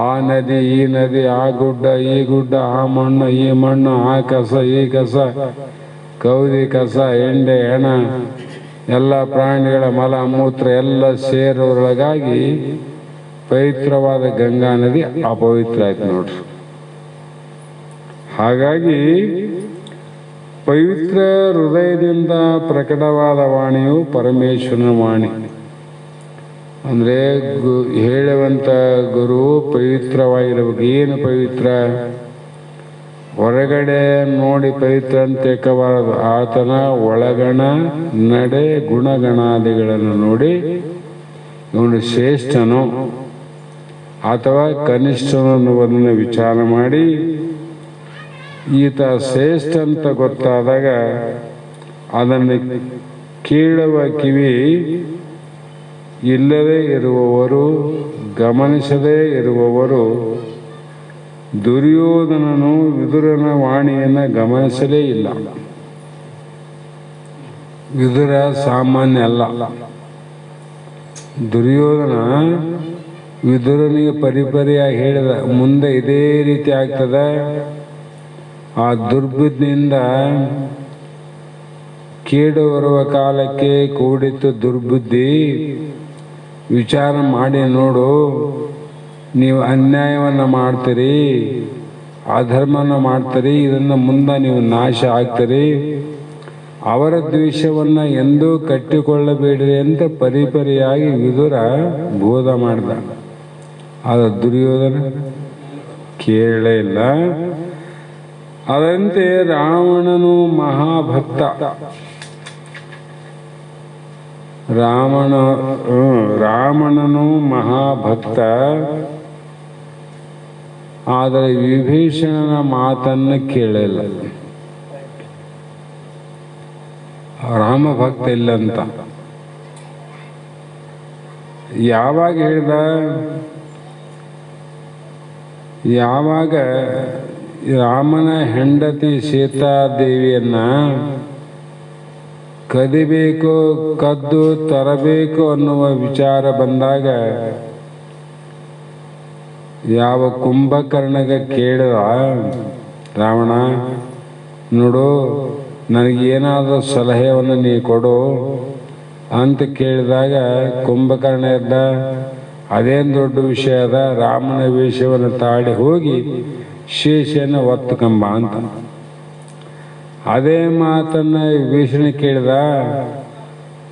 ಆ ನದಿ ಈ ನದಿ, ಆ ಗುಡ್ಡ ಈ ಗುಡ್ಡ, ಆ ಮಣ್ಣು ಈ ಮಣ್ಣು, ಆ ಕಸ ಈ ಕಸ, ಕೌದಿ ಕಸ, ಎಂಡೆ ಹೆಣ, ಎಲ್ಲ ಪ್ರಾಣಿಗಳ ಮಲ ಮೂತ್ರ ಎಲ್ಲ ಸೇರೋದ್ರೊಳಗಾಗಿ ಪವಿತ್ರವಾದ ಗಂಗಾ ನದಿ ಅಪವಿತ್ರ ಆಯ್ತು ನೋಡ್ರಿ. ಹಾಗಾಗಿ ಪವಿತ್ರ ಹೃದಯದಿಂದ ಪ್ರಕಟವಾದ ವಾಣಿಯು ಪರಮೇಶ್ವರನ ವಾಣಿ. ಅಂದರೆ ಹೇಳುವಂಥ ಗುರು ಪವಿತ್ರವಾಗಿರ್ಬೇಕು. ಏನು ಪವಿತ್ರ? ಹೊರಗಡೆ ನೋಡಿ ಪವಿತ್ರ ಅಂತ ತಿಳ್ಕೋಬಾರದು. ಆತನ ಒಳಗಣ ನಡೆ ಗುಣಗಣಾದಿಗಳನ್ನು ನೋಡಿ ಇವನು ಶ್ರೇಷ್ಠನೋ ಅಥವಾ ಕನಿಷ್ಠನೋ ಅನ್ನುವುದನ್ನು ವಿಚಾರ ಮಾಡಿ ಈತ ಶ್ರೇಷ್ಠ ಅಂತ ಗೊತ್ತಾದಾಗ ಅದನ್ನು ಕೇಳುವ ಕಿವಿ ಇಲ್ಲದೇ ಇರುವವರು, ಗಮನಿಸದೇ ಇರುವವರು ದುರ್ಯೋಧನನು ವಿದುರನ ವಾಣಿಯನ್ನು ಗಮನಿಸಲೇ ಇಲ್ಲ. ವಿದುರ ಸಾಮಾನ್ಯ ಅಲ್ಲ. ದುರ್ಯೋಧನ ವಿದುರನಿಗೆ ಪರಿಪರಿಯಾಗಿ ಹೇಳಿದ, ಮುಂದೆ ಇದೇ ರೀತಿ ಆಗ್ತದೆ. ಆ ದುರ್ಬುದ್ಧಿಯಿಂದ ಕೇಡು ಬರುವ ಕಾಲಕ್ಕೆ ಕೂಡಿತ್ತು ದುರ್ಬುದ್ಧಿ. ವಿಚಾರ ಮಾಡಿ ನೋಡು, ನೀವು ಅನ್ಯಾಯವನ್ನು ಮಾಡ್ತೀರಿ, ಅಧರ್ಮವನ್ನು ಮಾಡ್ತೀರಿ, ಇದನ್ನು ಮುಂದೆ ನೀವು ನಾಶ ಆಗ್ತೀರಿ. ಅವರ ದ್ವೇಷವನ್ನು ಎಂದೂ ಕಟ್ಟಿಕೊಳ್ಳಬೇಡಿರಿ ಅಂತ ಪರಿಪರಿಯಾಗಿ ವಿದುರ ಬೋಧ ಮಾಡಿದ. ಆದರೆ ದುರ್ಯೋಧನ ಕೇಳೇ ಇಲ್ಲ. ಅದರಂತೆ ರಾವಣನು ಮಹಾಭಕ್ತ. ರಾವಣನು ಮಹಾಭಕ್ತ. ಆದರೆ ವಿಭೀಷಣನ ಮಾತನ್ನು ಕೇಳಿಲ್ಲ. ರಾಮಭಕ್ತ ಇಲ್ಲಂತ ಯಾವಾಗ ಹೇಳ್ದ? ಯಾವಾಗ ರಾಮನ ಹೆಂಡತಿ ಸೀತಾದೇವಿಯನ್ನ ಕದಿಬೇಕು, ಕದ್ದು ತರಬೇಕು ಅನ್ನುವ ವಿಚಾರ ಬಂದಾಗ ಯಾವ ಕುಂಭಕರ್ಣಗೆ ಕೇಳಿದ, ರಾವಣ ನೋಡು ನನಗೇನಾದರೂ ಸಲಹೆಯನ್ನು ನೀ ಕೊಡು ಅಂತ ಕೇಳಿದಾಗ ಕುಂಭಕರ್ಣ ಇದ್ದ, ಅದೇನು ದೊಡ್ಡ ವಿಷಯ ಅದ, ರಾಮನ ವೇಷವನ್ನು ತಾಳಿ ಹೋಗಿ ಶೇಷನ ಒತ್ತುಕಂಬ ಅಂತ. ಅದೇ ಮಾತನ್ನ ವಿಭೀಷಣ ಕೇಳಿದ.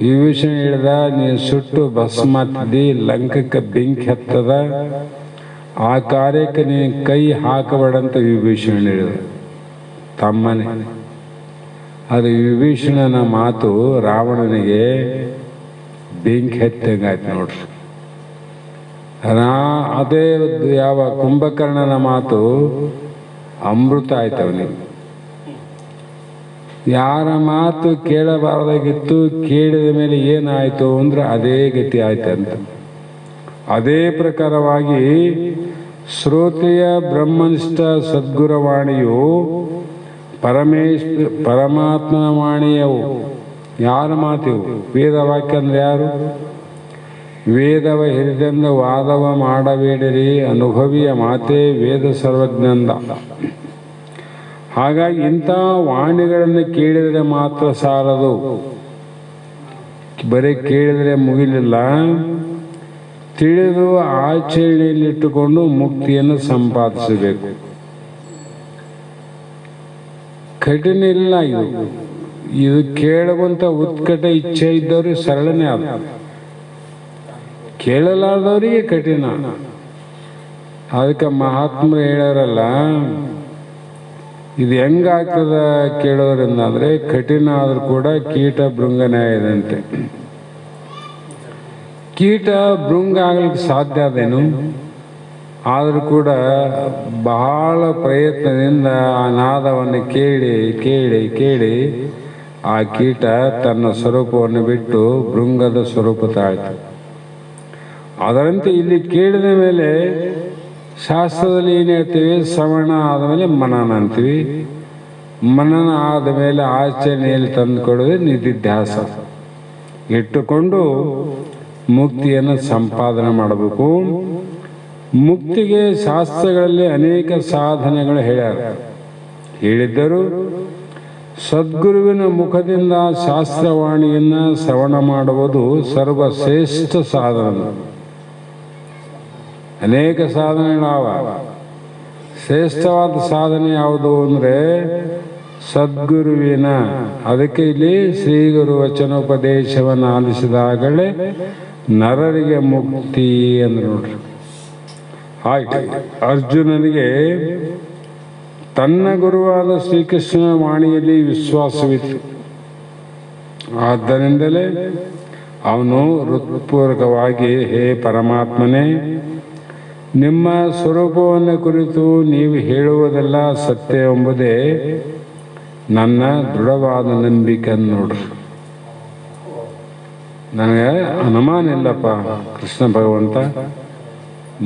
ವಿಭೀಷಣ ಹೇಳಿದ, ನೀನು ಸುಟ್ಟು ಭಸ್ಮಾತಿದ್ದಿ, ಲಂಕಕ್ಕೆ ಬೆಂಕಿ ಹತ್ತದ, ಆ ಕಾರ್ಯಕ್ಕೆ ನೀನು ಕೈ ಹಾಕಬೇಡಂತ ವಿಭೀಷಣ ಹೇಳಿದ ತಮ್ಮನೇ. ಅದು ವಿಭೀಷಣನ ಮಾತು ರಾವಣನಿಗೆ ಬೆಂಕಿ ಹತ್ತಂಗಾಯ್ತು ನೋಡ್ರಿ. ಅದೇ ಯಾವ ಕುಂಭಕರ್ಣನ ಮಾತು ಅಮೃತ ಆಯ್ತು ಅವನಿಗೆ. ಯಾರ ಮಾತು ಕೇಳಬಾರ್ದಾಗಿತ್ತು, ಕೇಳಿದ ಮೇಲೆ ಏನಾಯ್ತು ಅಂದ್ರೆ ಅದೇ ಗತಿ ಆಯ್ತಂತ. ಅದೇ ಪ್ರಕಾರವಾಗಿ ಶ್ರೋತೆಯ ಬ್ರಹ್ಮನಿಷ್ಠ ಸದ್ಗುರವಾಣಿಯು ಪರಮಾತ್ಮನ ವಾಣಿಯವು. ಯಾರ ಮಾತಿವು? ವೇದವಾಕ್ಯ ಅಂದ್ರೆ ಯಾರು? ವೇದವ ಹಿರಿದಂದ ವಾದವ ಮಾಡಬೇಡಿರಿ, ಅನುಭವಿಯ ಮಾತೇ ವೇದ ಸರ್ವಜ್ಞಂದ. ಹಾಗಾಗಿ ಇಂಥ ವಾಣಿಗಳನ್ನು ಕೇಳಿದರೆ ಮಾತ್ರ ಸಾಲದು, ಬರೀ ಕೇಳಿದರೆ ಮುಗಿಲಿಲ್ಲ. ತಿಳಿದು ಆಚರಣೆಯಲ್ಲಿಟ್ಟುಕೊಂಡು ಮುಕ್ತಿಯನ್ನು ಸಂಪಾದಿಸಬೇಕು. ಕಠಿಣ ಇಲ್ಲ ಇದು ಕೇಳುವಂಥ ಉತ್ಕಟ ಇಚ್ಛೆ ಇದ್ದವ್ರಿಗೆ ಸರಳನೇ ಆದ, ಕೇಳಲಾರ್ದವರಿಗೆ ಕಠಿಣ. ಅದಕ್ಕೆ ಮಹಾತ್ಮರು ಹೇಳೋರಲ್ಲ, ಇದು ಹೆಂಗಾಗ್ತದ ಕೇಳೋದ್ರಿಂದ ಅಂದರೆ ಕಠಿಣ ಆದರೂ ಕೂಡ ಕೀಟ ಭೃಂಗನ್ಯಾಯ ಇದಂತೆ. ಕೀಟ ಭೃಂಗ ಆಗ್ಲಿಕ್ಕೆ ಸಾಧ್ಯ ಅದೇನು? ಆದರೂ ಕೂಡ ಬಹಳ ಪ್ರಯತ್ನದಿಂದ ಆ ನಾದವನ್ನು ಕೇಳಿ ಕೇಳಿ ಕೇಳಿ ಆ ಕೀಟ ತನ್ನ ಸ್ವರೂಪವನ್ನು ಬಿಟ್ಟು ಭೃಂಗದ ಸ್ವರೂಪ ತಾಳ್ತು. ಅದರಂತೆ ಇಲ್ಲಿ ಕೇಳಿದ ಮೇಲೆ ಶಾಸ್ತ್ರದಲ್ಲಿ ಏನು ಹೇಳ್ತೀವಿ? ಶ್ರವಣ ಆದಮೇಲೆ ಮನನ ಅಂತೀವಿ. ಮನನ ಆದ ಮೇಲೆ ಆಚರಣೆಯಲ್ಲಿ ತಂದುಕೊಡೋದು ನಿಧಿಧ್ಯಾಸ ಇಟ್ಟುಕೊಂಡು ಮುಕ್ತಿಯನ್ನು ಸಂಪಾದನೆ ಮಾಡಬೇಕು. ಮುಕ್ತಿಗೆ ಶಾಸ್ತ್ರಗಳಲ್ಲಿ ಅನೇಕ ಸಾಧನೆಗಳು ಹೇಳಿದ್ದರು. ಸದ್ಗುರುವಿನ ಮುಖದಿಂದ ಶಾಸ್ತ್ರವಾಣಿಯನ್ನು ಶ್ರವಣ ಮಾಡುವುದು ಸರ್ವಶ್ರೇಷ್ಠ ಸಾಧನ. ಅನೇಕ ಸಾಧನೆಗಳಾವ. ಶ್ರೇಷ್ಠವಾದ ಸಾಧನೆ ಯಾವುದು ಅಂದರೆ ಸದ್ಗುರುವಿನ. ಅದಕ್ಕೆ ಇಲ್ಲಿ ಶ್ರೀ ಗುರು ವಚನೋಪದೇಶವನ್ನು ಆಲಿಸಿದಾಗಲೇ ನರರಿಗೆ ಮುಕ್ತಿ ಅಂದ್ರೆ ನೋಡ್ರಿ. ಹಾಗೆ ಅರ್ಜುನನಿಗೆ ತನ್ನ ಗುರುವಾದ ಶ್ರೀಕೃಷ್ಣನ ವಾಣಿಯಲ್ಲಿ ವಿಶ್ವಾಸವಿತ್ತು. ಆದ್ದರಿಂದಲೇ ಅವನು ಹೃತ್ಪೂರ್ವಕವಾಗಿ, ಹೇ ಪರಮಾತ್ಮನೇ, ನಿಮ್ಮ ಸ್ವರೂಪವನ್ನು ಕುರಿತು ನೀವು ಹೇಳುವುದೆಲ್ಲ ಸತ್ಯ ಎಂಬುದೇ ನನ್ನ ದೃಢವಾದ ನಂಬಿಕೆ ನೋಡ್ರಿ. ನನಗೆ ಅನುಮಾನ ಇಲ್ಲಪ್ಪ ಕೃಷ್ಣ ಭಗವಂತ,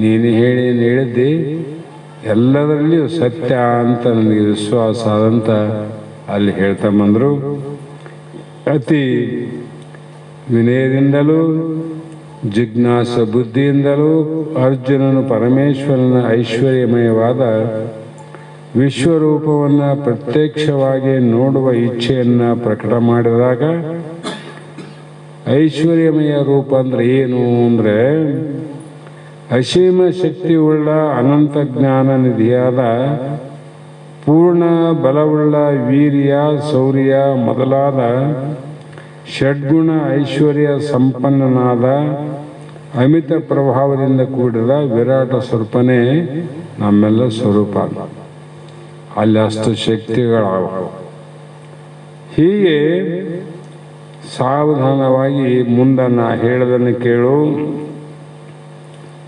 ನೀನು ಹೇಳಿದ್ದಿ ಎಲ್ಲದರಲ್ಲಿಯೂ ಸತ್ಯ ಅಂತ ನನಗೆ ವಿಶ್ವಾಸ ಆದಂತ ಅಲ್ಲಿ ಹೇಳ್ತಾ ಬಂದರು. ಅತಿ ವಿನಯದಿಂದಲೂ ಜಿಜ್ಞಾಸ ಬುದ್ಧಿಯಿಂದಲೂ ಅರ್ಜುನನು ಪರಮೇಶ್ವರನ ಐಶ್ವರ್ಯಮಯವಾದ ವಿಶ್ವರೂಪವನ್ನು ಪ್ರತ್ಯಕ್ಷವಾಗಿ ನೋಡುವ ಇಚ್ಛೆಯನ್ನು ಪ್ರಕಟ ಮಾಡಿದಾಗ, ಐಶ್ವರ್ಯಮಯ ರೂಪ ಅಂದ್ರೆ ಏನು ಅಂದರೆ ಅಸೀಮ ಶಕ್ತಿಯುಳ್ಳ ಅನಂತ ಜ್ಞಾನ ನಿಧಿಯಾದ ಪೂರ್ಣ ಬಲವುಳ್ಳ ವೀರ್ಯ, ಶೌರ್ಯ ಮೊದಲಾದ ಷಡ್ಗುಣ ಐಶ್ವರ್ಯ ಸಂಪನ್ನನಾದ ಅಮಿತ ಪ್ರಭಾವದಿಂದ ಕೂಡಿದ ವಿರಾಟ ಸ್ವರೂಪನೇ ನಮ್ಮೆಲ್ಲ ಸ್ವರೂಪ. ಅಲ್ಲಿ ಅಷ್ಟು ಶಕ್ತಿಗಳಾವ. ಹೀಗೆ ಸಾವಧಾನವಾಗಿ ಮುಂದೆ ನಾ ಹೇಳದನ್ನು ಕೇಳು.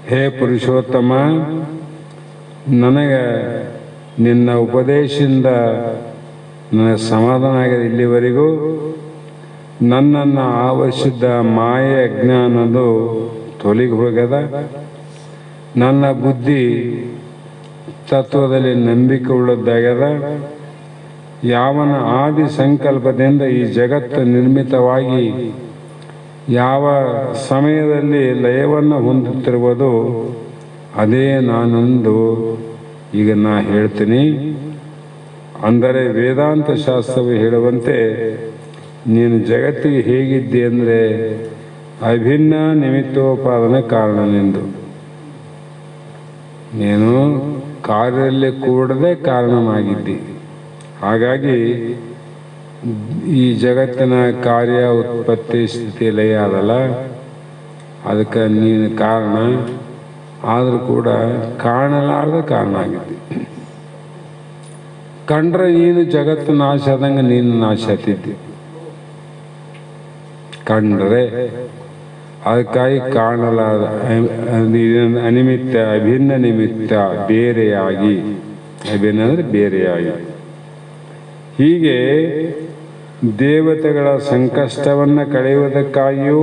ಹೇ ಪುರುಷೋತ್ತಮ, ನನಗೆ ನಿನ್ನ ಉಪದೇಶದಿಂದ ನನಗೆ ಸಮಾಧಾನ ಆಗಿದೆ. ಇಲ್ಲಿವರೆಗೂ ನನ್ನನ್ನು ಆವರಿಸಿದ್ದ ಮಾಯೆ ಅಜ್ಞಾನದು ತೊಲಗಿ ಹೋಗ್ಯದ. ನನ್ನ ಬುದ್ಧಿ ತತ್ವದಲ್ಲಿ ನಂಬಿಕೆ ಉಳ್ಳದ್ದಾಗ್ಯದ. ಯಾವನ ಆದಿ ಸಂಕಲ್ಪದಿಂದ ಈ ಜಗತ್ತು ನಿರ್ಮಿತವಾಗಿ ಯಾವ ಸಮಯದಲ್ಲಿ ಲಯವನ್ನು ಹೊಂದುತ್ತಿರುವುದು ಅದೇ ನಾನೊಂದು ಈಗ ನಾ ಹೇಳ್ತೀನಿ. ಅಂದರೆ ವೇದಾಂತ ಶಾಸ್ತ್ರವು ಹೇಳುವಂತೆ ನೀನು ಜಗತ್ತಿಗೆ ಹೇಗಿದ್ದೆ ಅಂದರೆ ಅಭಿನ್ನ ನಿಮಿತ್ತೋಪಾದನ ಕಾರಣನೆಂದು. ನೀನು ಕಾರ್ಯದಲ್ಲಿ ಕೂಡದೆ ಕಾರಣವಾಗಿದ್ದಿ. ಹಾಗಾಗಿ ಈ ಜಗತ್ತಿನ ಕಾರ್ಯ ಉತ್ಪತ್ತಿ ಸ್ಥಿತಿ ಲಯ ಅದಲ್ಲ, ಅದಕ್ಕೆ ನೀನು ಕಾರಣ. ಆದರೂ ಕೂಡ ಕಾಣಲಾರ್ದ ಕಾರಣ ಆಗಿದ್ದಿ. ಕಂಡ್ರೆ ನೀನು ಜಗತ್ತು ನಾಶ ಆದಂಗೆ ನೀನು ನಾಶ ಆಗ್ತಿದ್ದಿ ಕಂಡ್ರೆ. ಅದಕ್ಕಾಗಿ ಕಾಣಲಾದ ಅನಿಮಿತ್ತ, ಅಭಿನ್ನ ನಿಮಿತ್ತ, ಬೇರೆಯಾಗಿ. ಅಭಿನ್ನ ಅಂದರೆ ಬೇರೆಯಾಗಿ. ಹೀಗೆ ದೇವತೆಗಳ ಸಂಕಷ್ಟವನ್ನು ಕಳೆಯುವುದಕ್ಕಾಗಿಯೂ,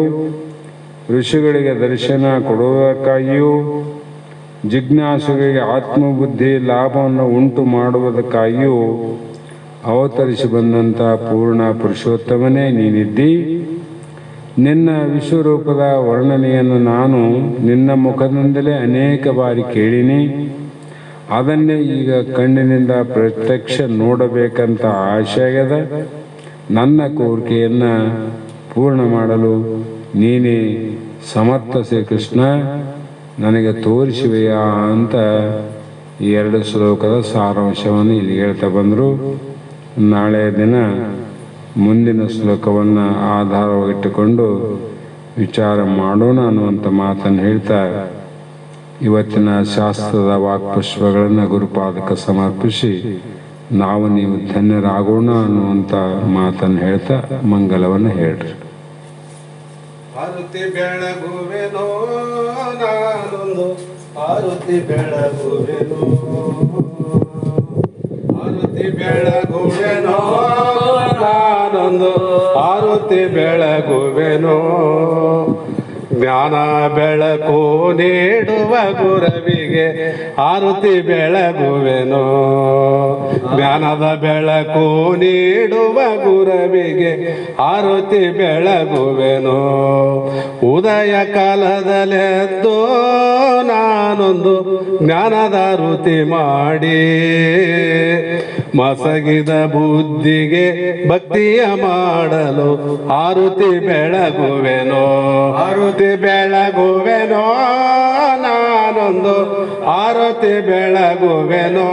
ಋಷಿಗಳಿಗೆ ದರ್ಶನ ಕೊಡುವುದಕ್ಕಾಗಿಯೂ, ಜಿಜ್ಞಾಸುಗಳಿಗೆ ಆತ್ಮಬುದ್ಧಿ ಲಾಭವನ್ನು ಉಂಟು ಮಾಡುವುದಕ್ಕಾಗಿಯೂ ಅವತರಿಸಿ ಬಂದಂಥ ಪೂರ್ಣ ಪುರುಷೋತ್ತಮನೇ ನೀನಿದ್ದಿ. ನಿನ್ನ ವಿಶ್ವರೂಪದ ವರ್ಣನೆಯನ್ನು ನಾನು ನಿನ್ನ ಮುಖದಿಂದಲೇ ಅನೇಕ ಬಾರಿ ಕೇಳಿನಿ. ಅದನ್ನೇ ಈಗ ಕಣ್ಣಿನಿಂದ ಪ್ರತ್ಯಕ್ಷ ನೋಡಬೇಕಂತ ಆಸೆ ಆಗ್ಯದ. ನನ್ನ ಕೋರಿಕೆಯನ್ನು ಪೂರ್ಣ ಮಾಡಲು ನೀನೇ ಸಮರ್ಥ ಶ್ರೀಕೃಷ್ಣ, ನನಗೆ ತೋರಿಸುವೆಯಾ ಅಂತ ಈ 2 ಶ್ಲೋಕದ ಸಾರಾಂಶವನ್ನು ಇಲ್ಲಿ ಹೇಳ್ತಾ ಬಂದರು. ನಾಳೆ ದಿನ ಮುಂದಿನ ಶ್ಲೋಕವನ್ನು ಆಧಾರವಾಗಿಟ್ಟುಕೊಂಡು ವಿಚಾರ ಮಾಡೋಣ ಅನ್ನುವಂಥ ಮಾತನ್ನು ಹೇಳ್ತಾ ಇವತ್ತಿನ ಶಾಸ್ತ್ರದ ವಾಕ್ಪುಷ್ಪಗಳನ್ನು ಗುರುಪಾದಕ್ಕೆ ಸಮರ್ಪಿಸಿ ನಾವು ನೀವು ಧನ್ಯರಾಗೋಣ ಅನ್ನುವಂಥ ಮಾತನ್ನು ಹೇಳ್ತಾ ಮಂಗಲವನ್ನು ಹೇಳ್ರಿ. ಆರುತಿ ಬೆಳಗುವೆನೋ ನಾನೊಂದು, ಆರುತಿ ಬೆಳಗುವೆನೋ, ಆರುತಿ ಬೆಳಗುವೆನೋ ನಾನೊಂದು, ಆರುತಿ ಬೆಳಗುವೆನೋ. ಜ್ಞಾನ ಬೆಳಕು ನೀಡುವ ಗುರವಿಗೆ ಆರುತಿ ಬೆಳಗುವೆನೋ. ಜ್ಞಾನದ ಬೆಳಕು ನೀಡುವ ಗುರವಿಗೆ ಆರುತಿ ಬೆಳಗುವೆನೋ. ಉದಯ ಕಾಲದಲ್ಲೆದ್ದು ನಾನೊಂದು ಜ್ಞಾನದ ಋತಿ ಮಾಡಿ ಮಸಗಿದ ಬುದ್ಧಿಗೆ ಭಕ್ತಿಯ ಮಾಡಲು ಆರುತಿ ಬೆಳಗುವೆನೋ. ಆರುತಿ ಬೆಳಗುವೆನೋ ನಾನೊಂದು ಆರುತಿ ಬೆಳಗುವೆನೋ.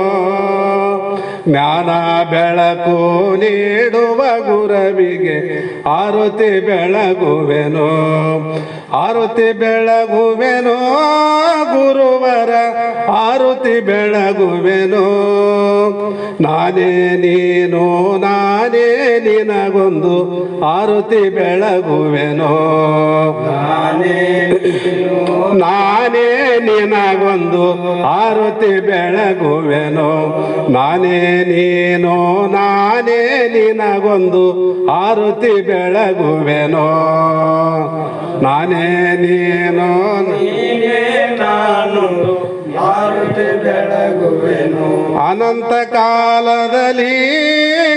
ಜ್ಞಾನ ಬೆಳಕು ನೀಡುವ ಗುರವಿಗೆ ಆರುತಿ ಬೆಳಗುವೆನೋ. ಆರುತಿ ಬೆಳಗುವೆನೋ ಗುರುವರ ಆರುತಿ ಬೆಳಗುವೆನೋ. ನಾನೇ ನೀನು ನಾನೇ ನಿನಗೊಂದು ಆರುತಿ ಬೆಳಗುವೆನೋ. ನಾನೇ ನಿನಗೊಂದು ಆರುತಿ ಬೆಳಗುವೆನೋ. ನಾನೇ ನೀನು ನಾನೇ ನಿನಗೊಂದು ಆರುತಿ ಬೆಳಗುವೆನೋ. ನಾನೇ ನೀನು ನಾನು ಆರುತಿ ಬೆಳಗುವೆನು. ಅನಂತ ಕಾಲದಲ್ಲಿ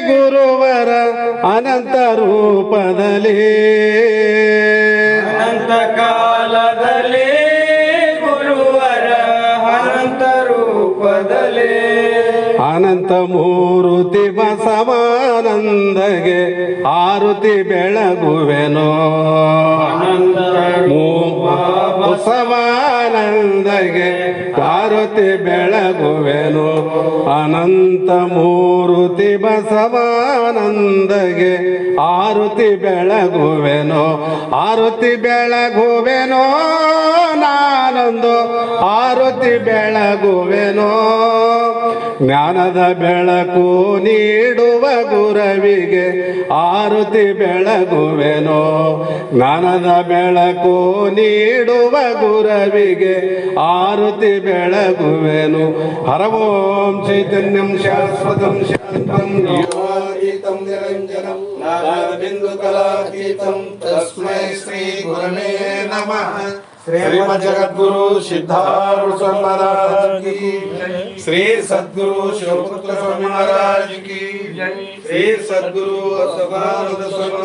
ಗುರುವರ ಅನಂತ ರೂಪದಲ್ಲಿ. ಅನಂತ ಕಾಲದಲ್ಲಿ ಗುರುವರ ಅನಂತ ರೂಪದಲ್ಲಿ. ಅನಂತ ಮೂರುತಿ ಬಸವಾನಂದಗೆ ಆರುತಿ ಬೆಳಗುವೆನೋ. ಬಸವಾನಂದಗೆ ಆರುತಿ ಬೆಳಗುವೆನು. ಅನಂತ ಮೂರುತಿ ಬಸವಾನಂದಗೆ ಆರುತಿ ಬೆಳಗುವೆನು. ಆರುತಿ ಬೆಳಗುವೆನೋ ನಾನೊಂದು ಆರುತಿ ಬೆಳಗುವೆನೋ. ಜ್ಞಾನದ ಬೆಳಕು ನೀಡುವ ಗುರವಿಗೆ ಆರುತಿ ಬೆಳಗುವೆನೋ. ಜ್ಞಾನದ ಬೆಳಕು ನೀಡುವ ಗುರವಿಗೆ ಆರುತಿ ಬೆಳಗುವೆನು. ಹರ ಓಂ ಚೈತನ್ಯಂ ಶಾಶ್ವತಂ ಶಾಂತಂ ಯೋಗಾತೀತಂ ನಿರಂಜನಂ ನಾರಾಯಣಬಿಂದು ಕಲಾತೀತಂ ತಸ್ಮೈ ಶ್ರೀ ಗುರವೇ ನಮಃ. ಶ್ರೀಮದ್ ಜಗದ್ಗುರು ಸಿದ್ಧಾರೂಢ ಸ್ವಾಮಿ महाराज की श्री सद्गुरु शिवपुत्र स्वामी महाराज की श्री सद्गुरु सदानंद स्वामी